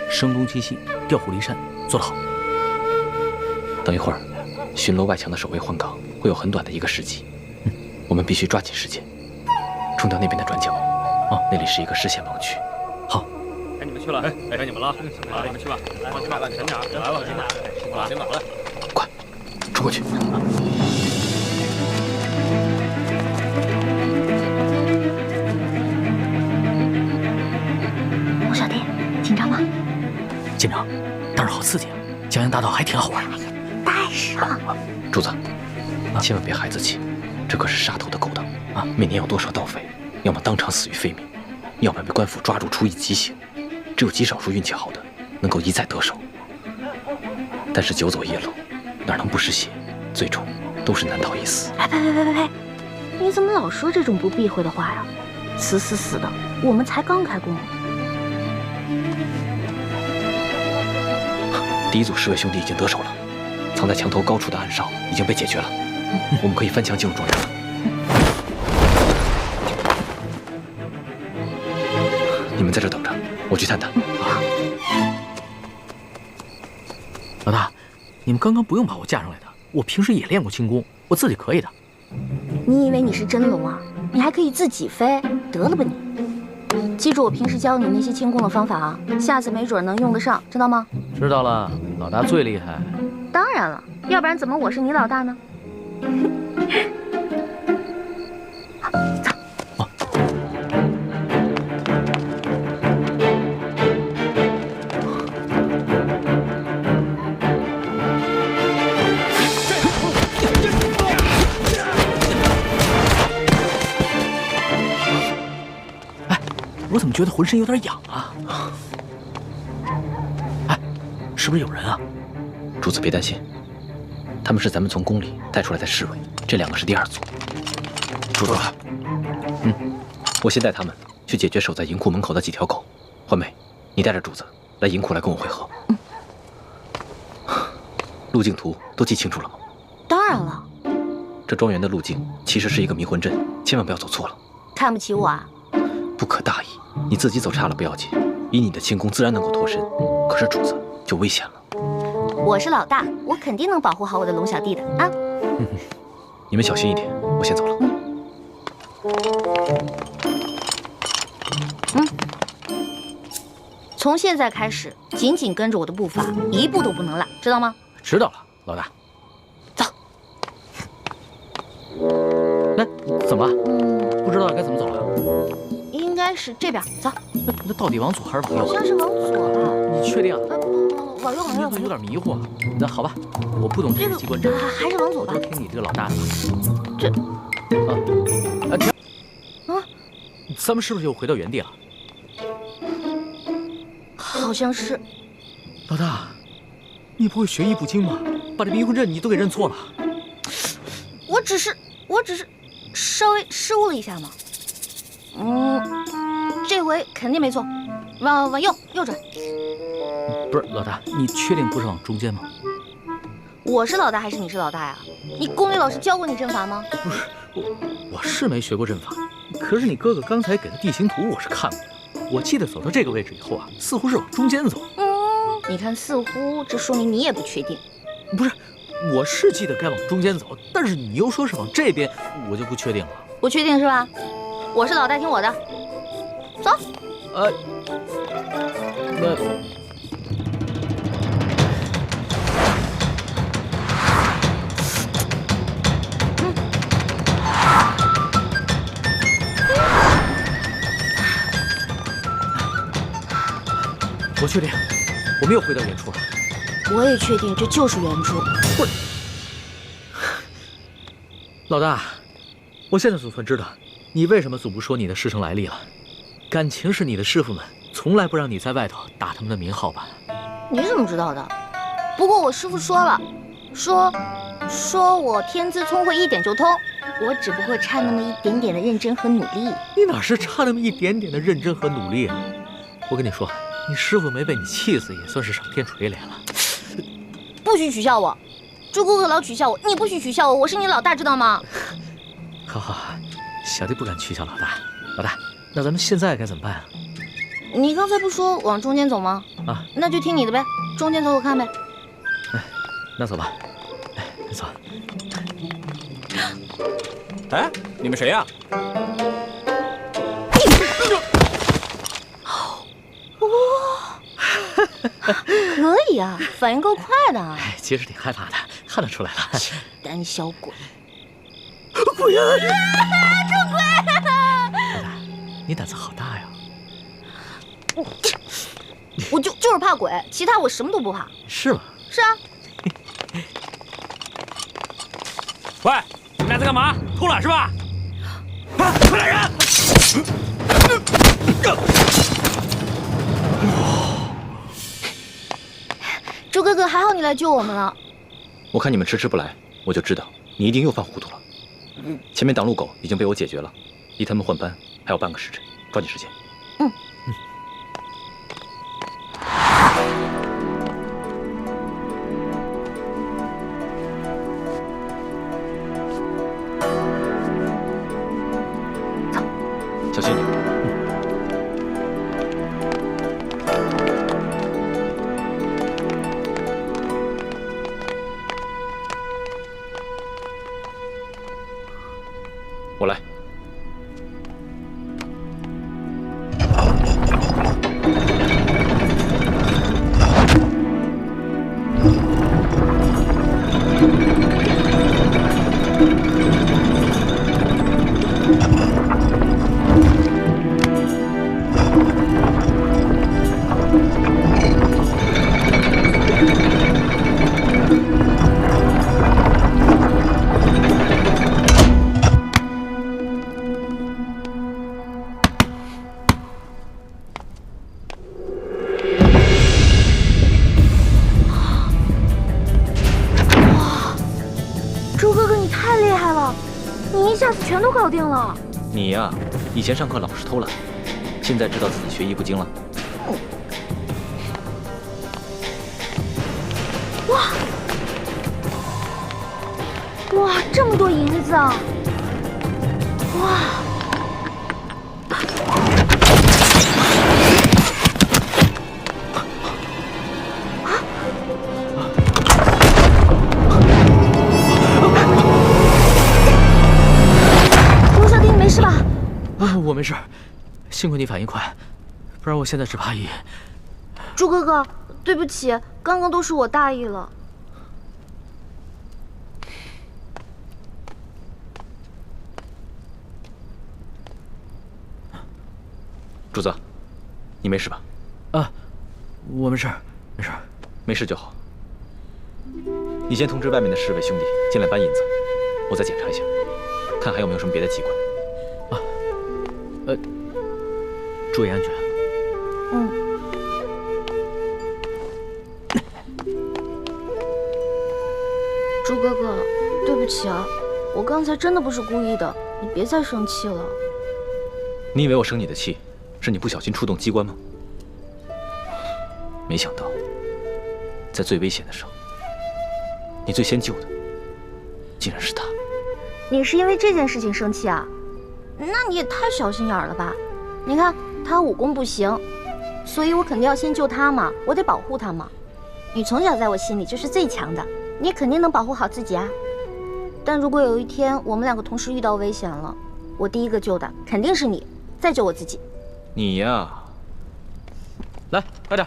声东击西，调虎离山，做得好。等一会儿，巡逻外墙的守卫换岗，会有很短的一个时机。我们必须抓紧时间，冲掉那边的转角。那里是一个视线盲区。好。该你们去了，该你们了，来，你们去吧，来吧，前点，来吧，先走了，快，冲过去。陆小弟，紧张吗？紧张，但是好刺激啊！江洋大盗还挺好玩。带上。主子，千万别孩子气，这可是杀头的勾当啊！每年有多少盗匪，要么当场死于非命，要么被官府抓住处以极刑。只有极少数运气好的，能够一再得手。但是久走夜路，哪能不湿血？最终都是难逃一死。哎呸！你怎么老说这种不避讳的话呀？死的，我们才刚开工。第一组侍卫兄弟已经得手了，藏在墙头高处的暗哨已经被解决了，我们可以翻墙进入庄园了。你们在这等着，我去探探。老大，你们刚刚不用把我架上来的，我平时也练过轻功，我自己可以的。你以为你是真龙啊？你还可以自己飞，得了吧你！记住我平时教你那些轻功的方法啊，下次没准能用得上，知道吗？知道了，老大最厉害。当然了，要不然怎么我是你老大呢？走。我怎么觉得浑身有点痒啊？哎，是不是有人啊？主子别担心，他们是咱们从宫里带出来的侍卫，这2个是第2组。主子，我先带他们去解决守在银库门口的几条狗。欢梅，你带着主子来银库来跟我会合。路径图都记清楚了吗？当然了。这庄园的路径其实是一个迷魂阵，千万不要走错了。看不起我啊？不可大意，你自己走差了不要紧，以你的轻功自然能够脱身，可是主子就危险了。我是老大，我肯定能保护好我的龙小弟的啊！你们小心一点，我先走了。从现在开始，紧紧跟着我的步伐，一步都不能落，知道吗？知道了，老大。走。那怎么了？不知道该怎么走了？应该是这边，走。那到底往左还是往右？好像是往左吧？你确定啊？不，往右，往右。有点迷糊啊。那好吧，我不懂这个机关阵，还是往左吧。我听你这个老大的。这咱们是不是又回到原地了？好像是。老大，你不会学艺不精吗？把这迷魂阵你都给认错了。我只是稍微失误了一下嘛。这回肯定没错，往右转。不是老大，你确定不是往中间吗？我是老大还是你是老大呀？你宫里老师教过你阵法吗？不是，我是没学过阵法，可是你哥哥刚才给的地形图我是看过的。我记得走到这个位置以后啊，似乎是往中间走。你看似乎，这说明你也不确定。不是，我是记得该往中间走，但是你又说是往这边，我就不确定了。不确定是吧？我是老大，听我的，走。那。我确定，我们又回到原处了。我也确定这就是原处。不是，老大，我现在总算知道你为什么总不说你的师承来历了。感情是你的师傅们从来不让你在外头打他们的名号吧？你怎么知道的？不过我师傅说了，说我天资聪慧一点就通，我只不过差那么一点点的认真和努力。你哪是差那么一点点的认真和努力啊？我跟你说。你师傅没被你气死，也算是上天垂怜了。不许取笑我，朱哥哥老取笑我，你不许取笑我，我是你老大，知道吗？好，小弟不敢取笑老大。老大，那咱们现在该怎么办啊？你刚才不说往中间走吗？啊，那就听你的呗，中间走走看呗。哎，那走吧。哎，走。哎，你们谁呀？可以啊，反应够快的。哎，其实挺害怕的，看得出来了。胆小鬼！鬼啊！出鬼！老大，你胆子好大呀！我就是怕鬼，其他我什么都不怕。是吗？是啊。喂，你们俩在干嘛？偷懒是吧？快来人！朱哥哥，哥，还好你来救我们了。我看你们迟迟不来，我就知道你一定又犯糊涂了。前面挡路狗已经被我解决了，离他们换班还有半个时辰，抓紧时间。小心点。我来。猪哥哥，你太厉害了，你一下子全都搞定了。你呀，以前上课老是偷懒，现在知道自己学艺不精了。哇，这么多银子啊！哇！罗小弟，你没事吧？我没事，幸亏你反应快，不然我现在只怕已……猪哥哥，对不起，刚刚都是我大意了。主子，你没事吧？啊，我没事，没事，没事就好。你先通知外面的侍卫兄弟进来搬银子，我再检查一下，看还有没有什么别的机关。注意安全。猪哥哥，对不起啊，我刚才真的不是故意的，你别再生气了。你以为我生你的气，是你不小心触动机关吗？没想到，在最危险的时候，你最先救的，竟然是他。你是因为这件事情生气啊？那你也太小心眼了吧？你看他武功不行，所以我肯定要先救他嘛，我得保护他嘛。你从小在我心里就是最强的，你肯定能保护好自己啊。但如果有一天我们两个同时遇到危险了，我第一个救的肯定是你，再救我自己。你呀，来，快点，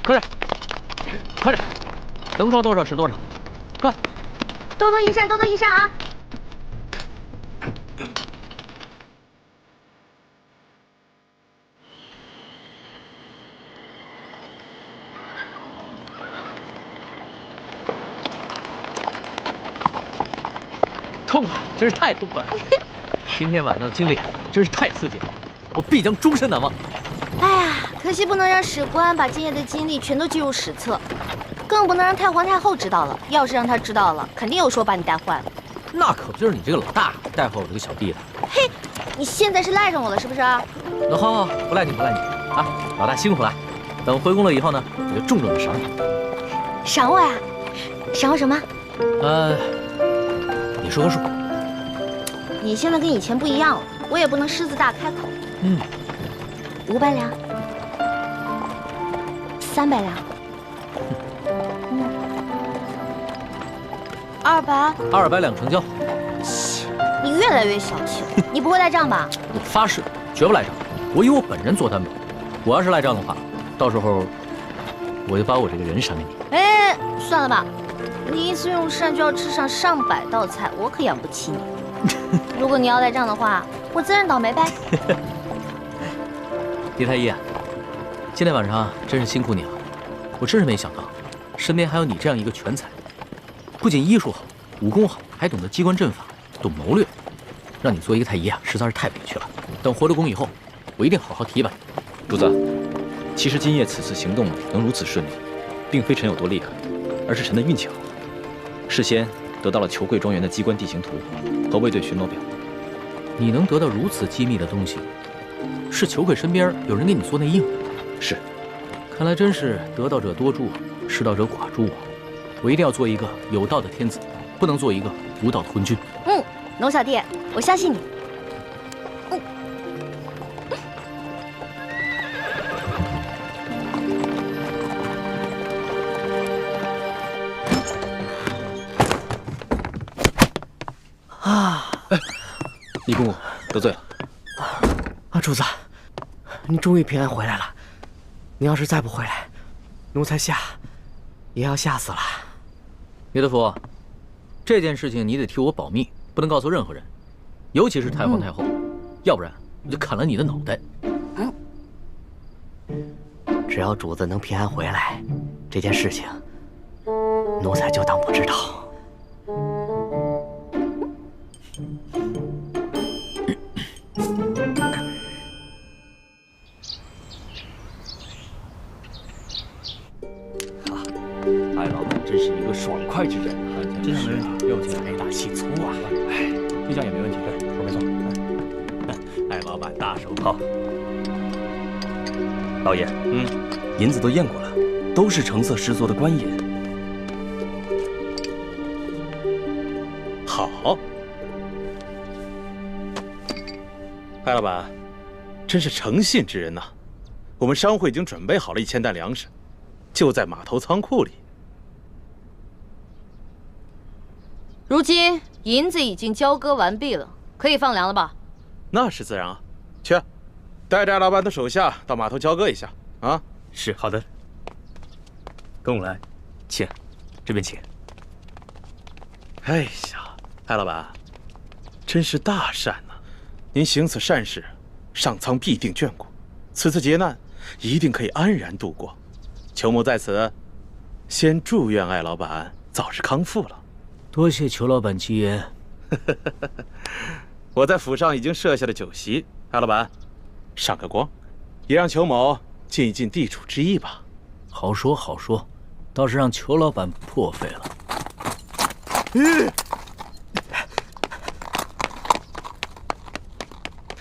快点，快点，能装多少是多少，快！多多益善，多多益善啊！痛快，真是太痛快了！今天晚上的经历真是太刺激了，我必将终身难忘。哎呀，可惜不能让史官把今夜的经历全都记入史册，更不能让太皇太后知道了。要是让她知道了，肯定有说把你带坏了。那可不就是你这个老大带坏我这个小弟的？嘿，你现在是赖上我了是不是？那好，不赖你，不赖你啊！老大辛苦了，等回宫了以后呢，我就重重的赏你。赏我呀？赏我什么？你说个数。你现在跟以前不一样了，我也不能狮子大开口。500两，300两，200两成交。你越来越小气了，你不会赖账吧？我发誓，绝不赖账。我以我本人做担保。我要是赖账的话，到时候我就把我这个人赏给你。哎，算了吧，你一次用膳就要吃上上百道菜，我可养不起你。如果你要赖账的话，我自认倒霉呗。狄太医啊，今天晚上真是辛苦你了。我真是没想到，身边还有你这样一个全才，不仅医术好，武功好，还懂得机关阵法，懂谋略。让你做一个太医啊，实在是太委屈了。等回了宫以后，我一定好好提拔你。主子，其实今夜此次行动能如此顺利，并非臣有多厉害，而是臣的运气好。事先得到了裘贵庄园的机关地形图和卫队巡逻表。你能得到如此机密的东西，是裘贵身边有人给你做内应？是。看来真是得道者多助，失道者寡助啊！我一定要做一个有道的天子，不能做一个无道的昏君。龙小弟，我相信你。李公公得罪了。主子，你终于平安回来了。你要是再不回来，奴才也要吓死了。岳德福，这件事情你得替我保密，不能告诉任何人，尤其是太皇太后，要不然我就砍了你的脑袋。只要主子能平安回来，这件事情奴才就当不知道。艾老板真是一个爽快之人啊！真是又财大气粗啊！这样也没问题，对，说没错。艾老板大手炮。老爷，银子都验过了，都是成色十足的官银。好，艾老板，真是诚信之人呐！我们商会已经准备好了1000担粮食，就在码头仓库里。如今银子已经交割完毕了，可以放粮了吧？那是自然啊，去，带着艾老板的手下到码头交割一下啊。是，好的。跟我来，请，这边请。哎呀，艾老板，真是大善呐！您行此善事，上苍必定眷顾，此次劫难一定可以安然度过。裘某在此，先祝愿艾老板早日康复了。多谢裘老板吉言。我在府上已经设下了酒席，艾老板，上个光，也让裘某尽一尽地主之谊吧。好说好说，倒是让裘老板破费了。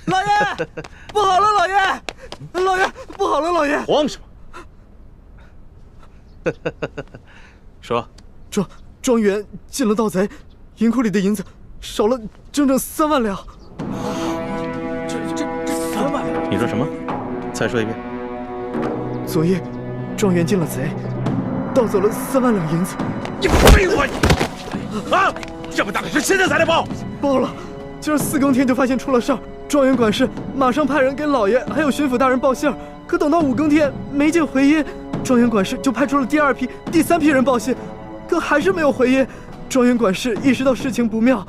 老爷，不好了，老爷，老爷，不好了，老爷！慌什么？说，庄园进了盗贼，银库里的银子少了整整3万两。这3万两？你说什么？再说一遍。昨夜，庄园进了贼，盗走了3万两银子。你废话你！啊！这么大个事，现在才来报？报了，今儿4更天就发现出了事儿。庄园管事马上派人给老爷还有巡抚大人报信儿，可等到5更天没见回音，庄园管事就派出了第2批、第3批人报信。可还是没有回音，庄园管事意识到事情不妙，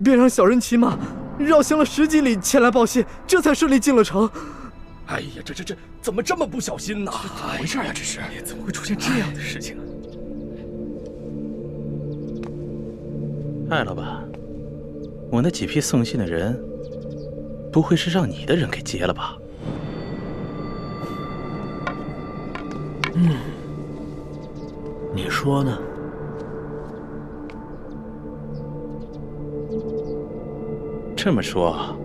便让小人骑马绕行了10几里前来报信，这才顺利进了城。哎呀，这怎么这么不小心呢？怎么回事呀？这是怎么会出现这样的事情啊？艾老板，我那几批送信的人，不会是让你的人给劫了吧？你说呢？这么说，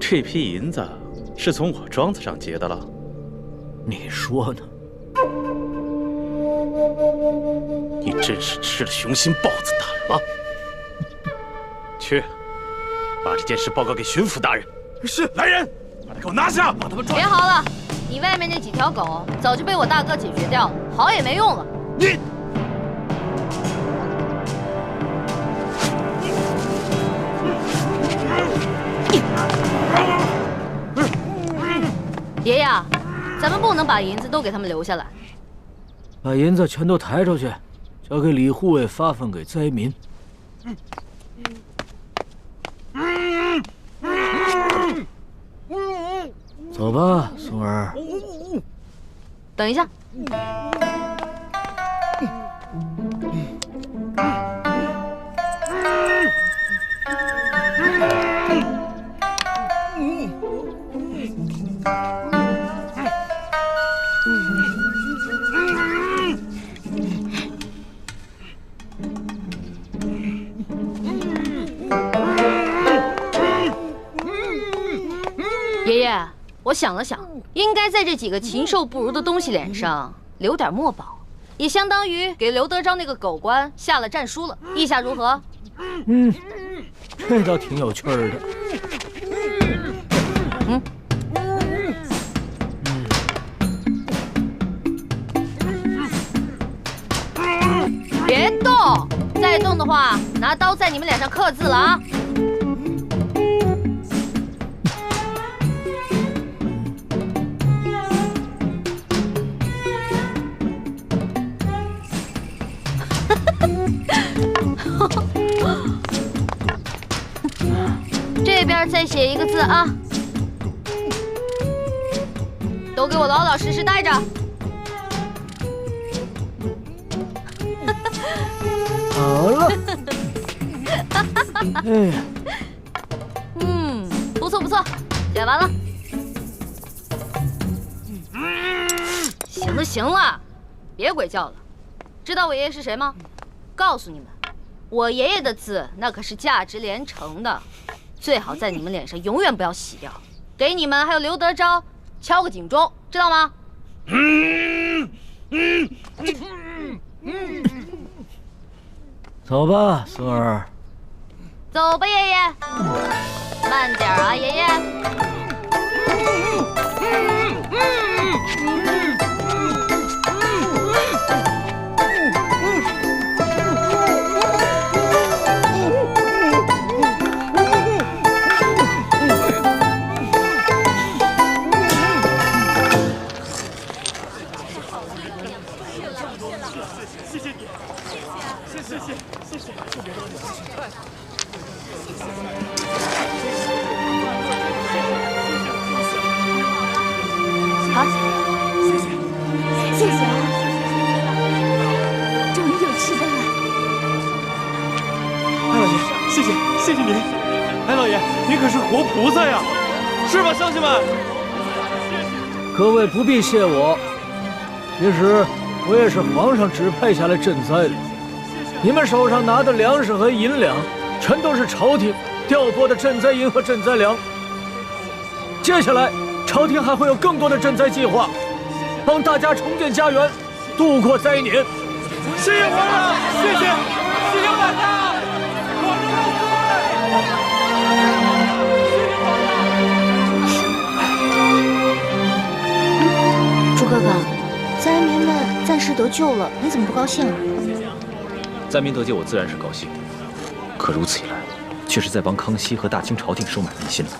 这批银子是从我庄子上劫的了？你说呢？你真是吃了雄心豹子胆了！去，把这件事报告给巡抚大人。是，来人，把他给我拿下，把他们抓。别嚎了，你外面那几条狗早就被我大哥解决掉了，嚎也没用了。你。爷爷，咱们不能把银子都给他们留下来，把银子全都抬出去，交给李护卫发放给灾民。走吧，松儿。等一下。我想了想，应该在这几个禽兽不如的东西脸上留点墨宝，也相当于给刘德昭那个狗官下了战书了。意下如何？这倒挺有趣儿的。别动！再动的话，拿刀在你们脸上刻字了啊！这边再写一个字啊！都给我老老实实待着。好了。哎，不错不错，写完了。行了行了，别鬼叫了。知道我爷爷是谁吗？告诉你们，我爷爷的字那可是价值连城的，最好在你们脸上永远不要洗掉，给你们还有刘德昭敲个警钟，知道吗？走吧，孙儿。走吧，爷爷。慢点啊，爷爷。好，谢谢啊，终于有吃的了。艾老爷，谢谢您。艾老爷，您可是活菩萨呀，是吧，乡亲们？各位不必谢我，其实我也是皇上指派下来赈灾的。你们手上拿的粮食和银两，全都是朝廷调拨的赈灾银和赈灾粮。接下来，朝廷还会有更多的赈灾计划，帮大家重建家园，度过灾年。谢谢皇上，谢谢皇上，我朱哥哥，灾民们暂时得救了，你怎么不高兴啊？灾民得救，我自然是高兴。可如此一来，却是在帮康熙和大清朝廷收买民心了。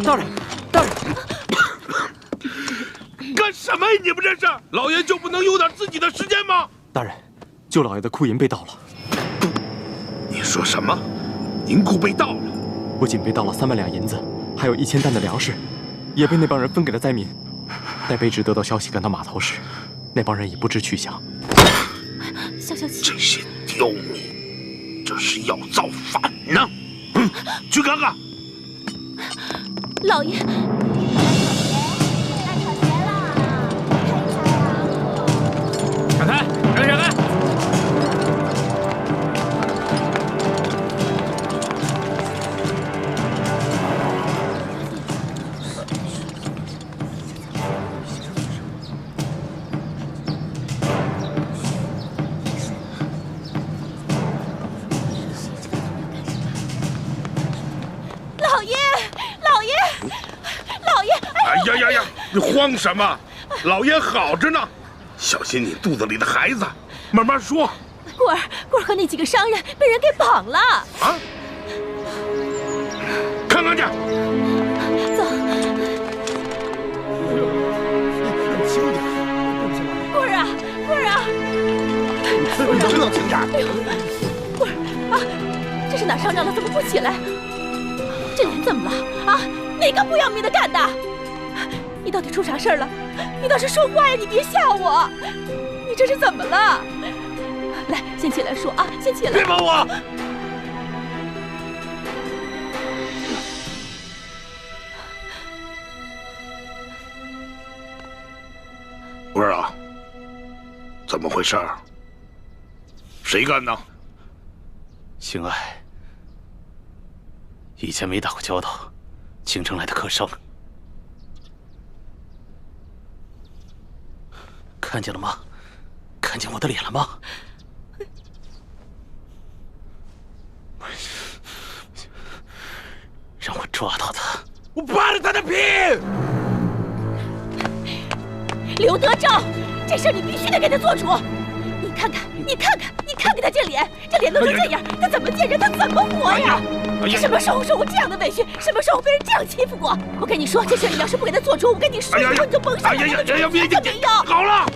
大人，干什么呀？你们这是？老爷就不能有点自己的时间吗？大人，舅老爷的库银被盗了。你说什么？银库被盗了？不仅被盗了3万两银子，还有1000担的粮食，也被那帮人分给了灾民。待卑职得到消息赶到码头时，那帮人已不知去向。小姐，这些刁民，这是要造反呢！去看看。老爷，闪开，闪开！哎呀！你慌什么？老爷好着呢，小心你肚子里的孩子。慢慢说。棍儿和那几个商人被人给绑了。啊？看看去。走。棍儿啊！你能不能轻点？棍儿啊，这是哪上着了？怎么不起来？这人怎么了？啊，哪个不要命的干的？你到底出啥事儿了？你倒是说话呀！你别吓我！你这是怎么了？来，先起来说啊！先起来！别碰我！文儿啊，怎么回事？谁干的？邢爱，以前没打过交道，京城来的客商，看见了吗？看见我的脸了吗？让我抓到他，我扒了他的皮！刘德昭，这事你必须得给他做主。你看看，你看看，你看看他这脸，这脸弄成这样，他怎么见人？他怎么活呀？他什么时候受过这样的委屈？什么时候被人这样欺负过？我跟你说，这事你要是不给他做主，我跟你说，以后你就甭想来了。别好了，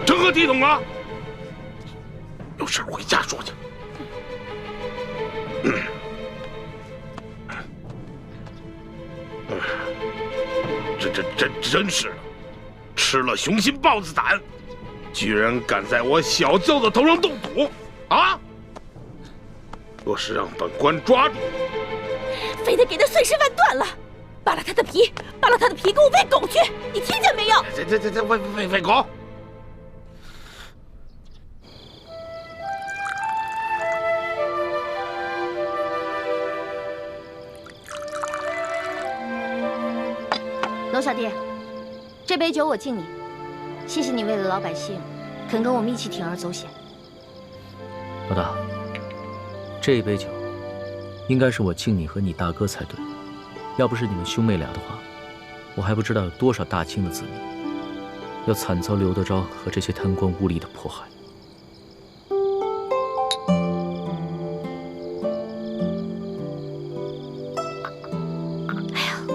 成何体统啊！有事回家说去。这真是的，吃了雄心豹子胆，居然敢在我小舅子头上动土啊！若是让本官抓住，非得给他碎尸万段了，扒了他的皮，扒了他的皮，给我喂狗去！你听见没有？喂狗！娄小弟，这杯酒我敬你，谢谢你为了老百姓，肯跟我们一起铤而走险。老大，这杯酒应该是我敬你和你大哥才对。要不是你们兄妹俩的话，我还不知道有多少大清的子民要惨遭刘德昭和这些贪官污吏的迫害。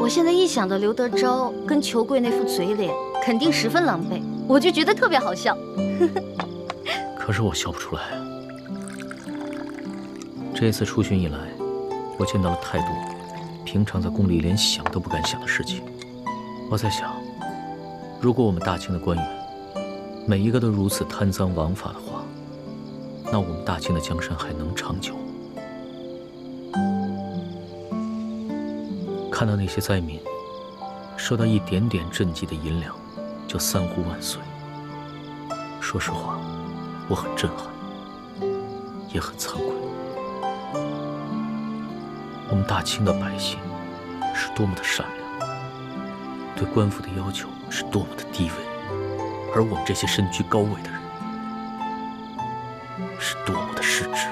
我现在一想到刘德昭跟裘贵那副嘴脸，肯定十分狼狈，我就觉得特别好笑。可是我笑不出来。这次出巡以来，我见到了太多平常在宫里连想都不敢想的事情。我在想，如果我们大清的官员每一个都如此贪赃枉法的话，那我们大清的江山还能长久？看到那些灾民收到一点点赈济的银两就三呼万岁，说实话，我很震撼，也很惭愧。我们大清的百姓是多么的善良，对官府的要求是多么的低微，而我们这些身居高位的人是多么的失职。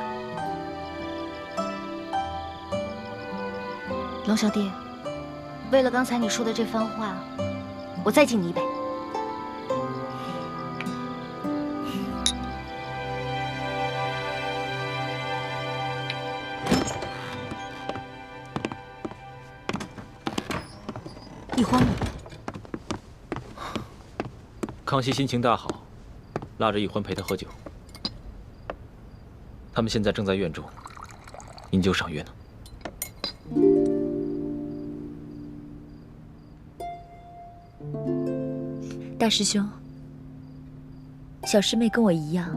娄小弟，为了刚才你说的这番话，我再敬你一杯。易欢呢？康熙心情大好，拉着易欢陪他喝酒。他们现在正在院中饮酒赏月呢。大师兄，小师妹跟我一样，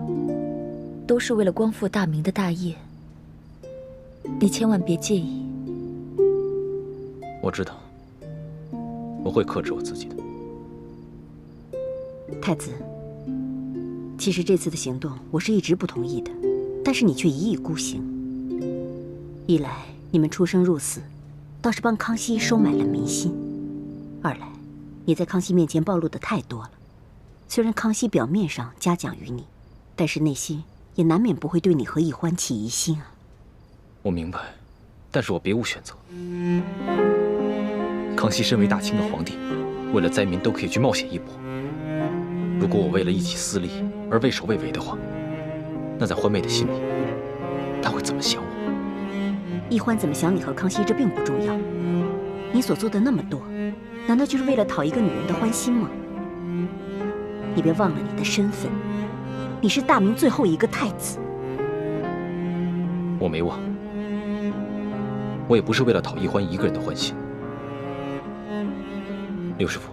都是为了光复大明的大业，你千万别介意。我知道，我会克制我自己的。太子，其实这次的行动我是一直不同意的，但是你却一意孤行。一来你们出生入死，倒是帮康熙收买了民心；二来你在康熙面前暴露的太多了。虽然康熙表面上嘉奖于你，但是内心也难免不会对你和易欢起疑心啊。我明白，但是我别无选择。康熙身为大清的皇帝，为了灾民都可以去冒险一搏。如果我为了一己私利而畏首畏尾的话，那在欢妹的心里，他会怎么想我？易欢怎么想你和康熙，这并不重要。你所做的那么多，难道就是为了讨一个女人的欢心吗？你别忘了你的身份，你是大明最后一个太子。我没忘，我也不是为了讨易欢一个人的欢心。刘师傅，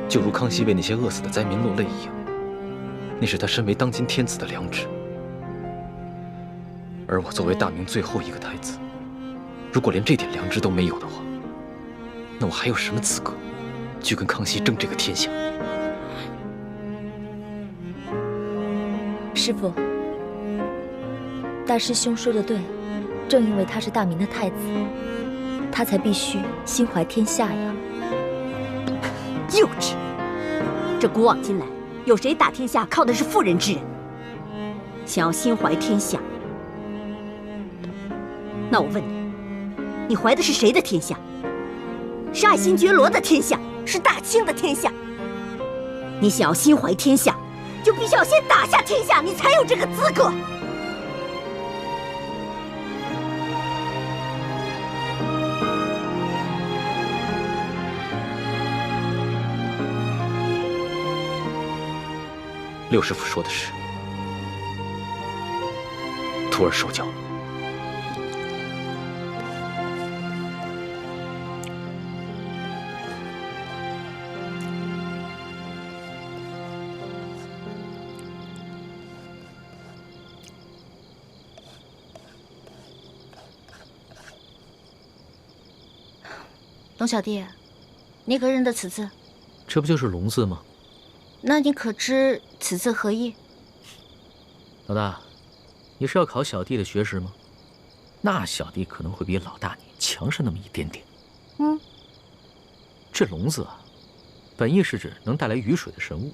就如康熙为那些饿死的灾民落泪一样，那是他身为当今天子的良知。而我作为大明最后一个太子，如果连这点良知都没有的话，那我还有什么资格去跟康熙争这个天下？师傅，大师兄说的对，正因为他是大明的太子，他才必须心怀天下呀。幼稚！这古往今来，有谁打天下靠的是妇人之仁？想要心怀天下，那我问你，你怀的是谁的天下？是爱新觉罗的天下，是大清的天下。你想要心怀天下，就必须要先打下天下，你才有这个资格。六师傅说的是，徒儿受教。龙小弟，你可认得此字？这不就是龙字吗？那你可知此字何意？老大，你是要考小弟的学识吗？那小弟可能会比老大你强上那么一点点。这龙字啊，本意是指能带来雨水的神物，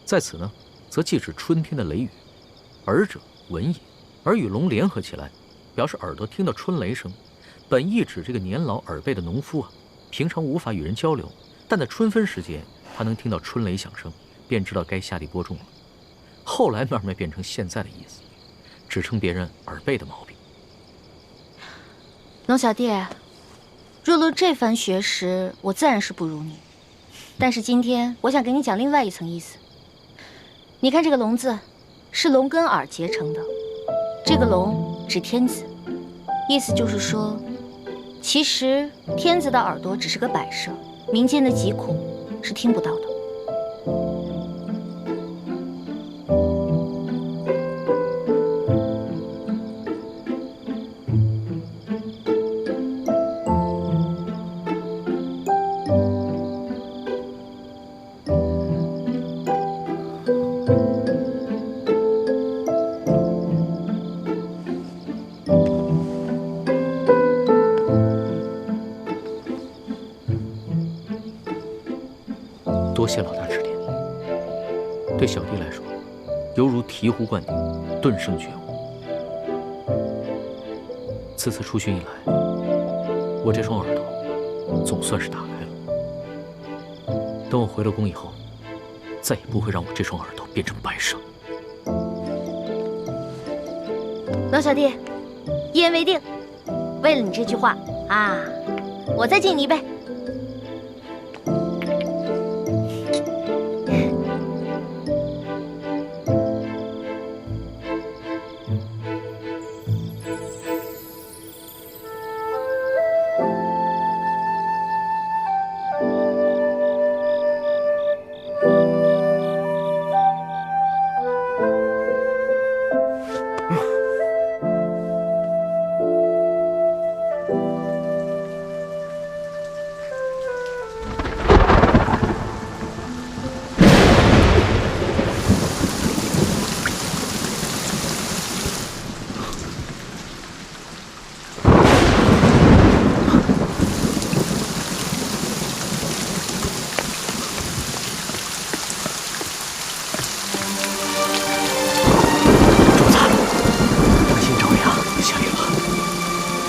在此呢，则既指春天的雷雨。耳者闻也，耳与龙联合起来，表示耳朵听到春雷声。本意指这个年老耳背的农夫啊，平常无法与人交流，但在春分时节，他能听到春雷响声，便知道该下地播种了。后来慢慢变成现在的意思，指称别人耳背的毛病。龙小弟，若论这番学识，我自然是不如你。但是今天我想给你讲另外一层意思。你看这个龙字，是龙跟耳结成的，这个龙指天子，意思就是说，其实天子的耳朵只是个摆设，民间的疾苦是听不到的。多谢老大指点，对小弟来说，犹如醍醐灌顶，顿生觉悟。此次出巡以来，我这双耳朵总算是打开了。等我回了宫以后，再也不会让我这双耳朵变成白蛇。龙小弟，一言为定。为了你这句话啊，我再敬你一杯。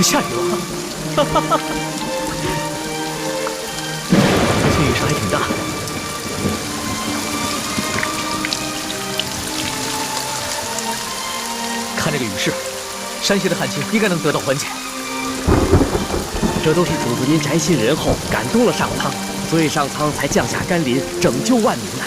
下雨了，哈哈哈！最近雨势还挺大。看这个雨势，山西的旱情应该能得到缓解。这都是主子您宅心仁厚，感动了上苍，所以上苍才降下甘霖，拯救万民呐。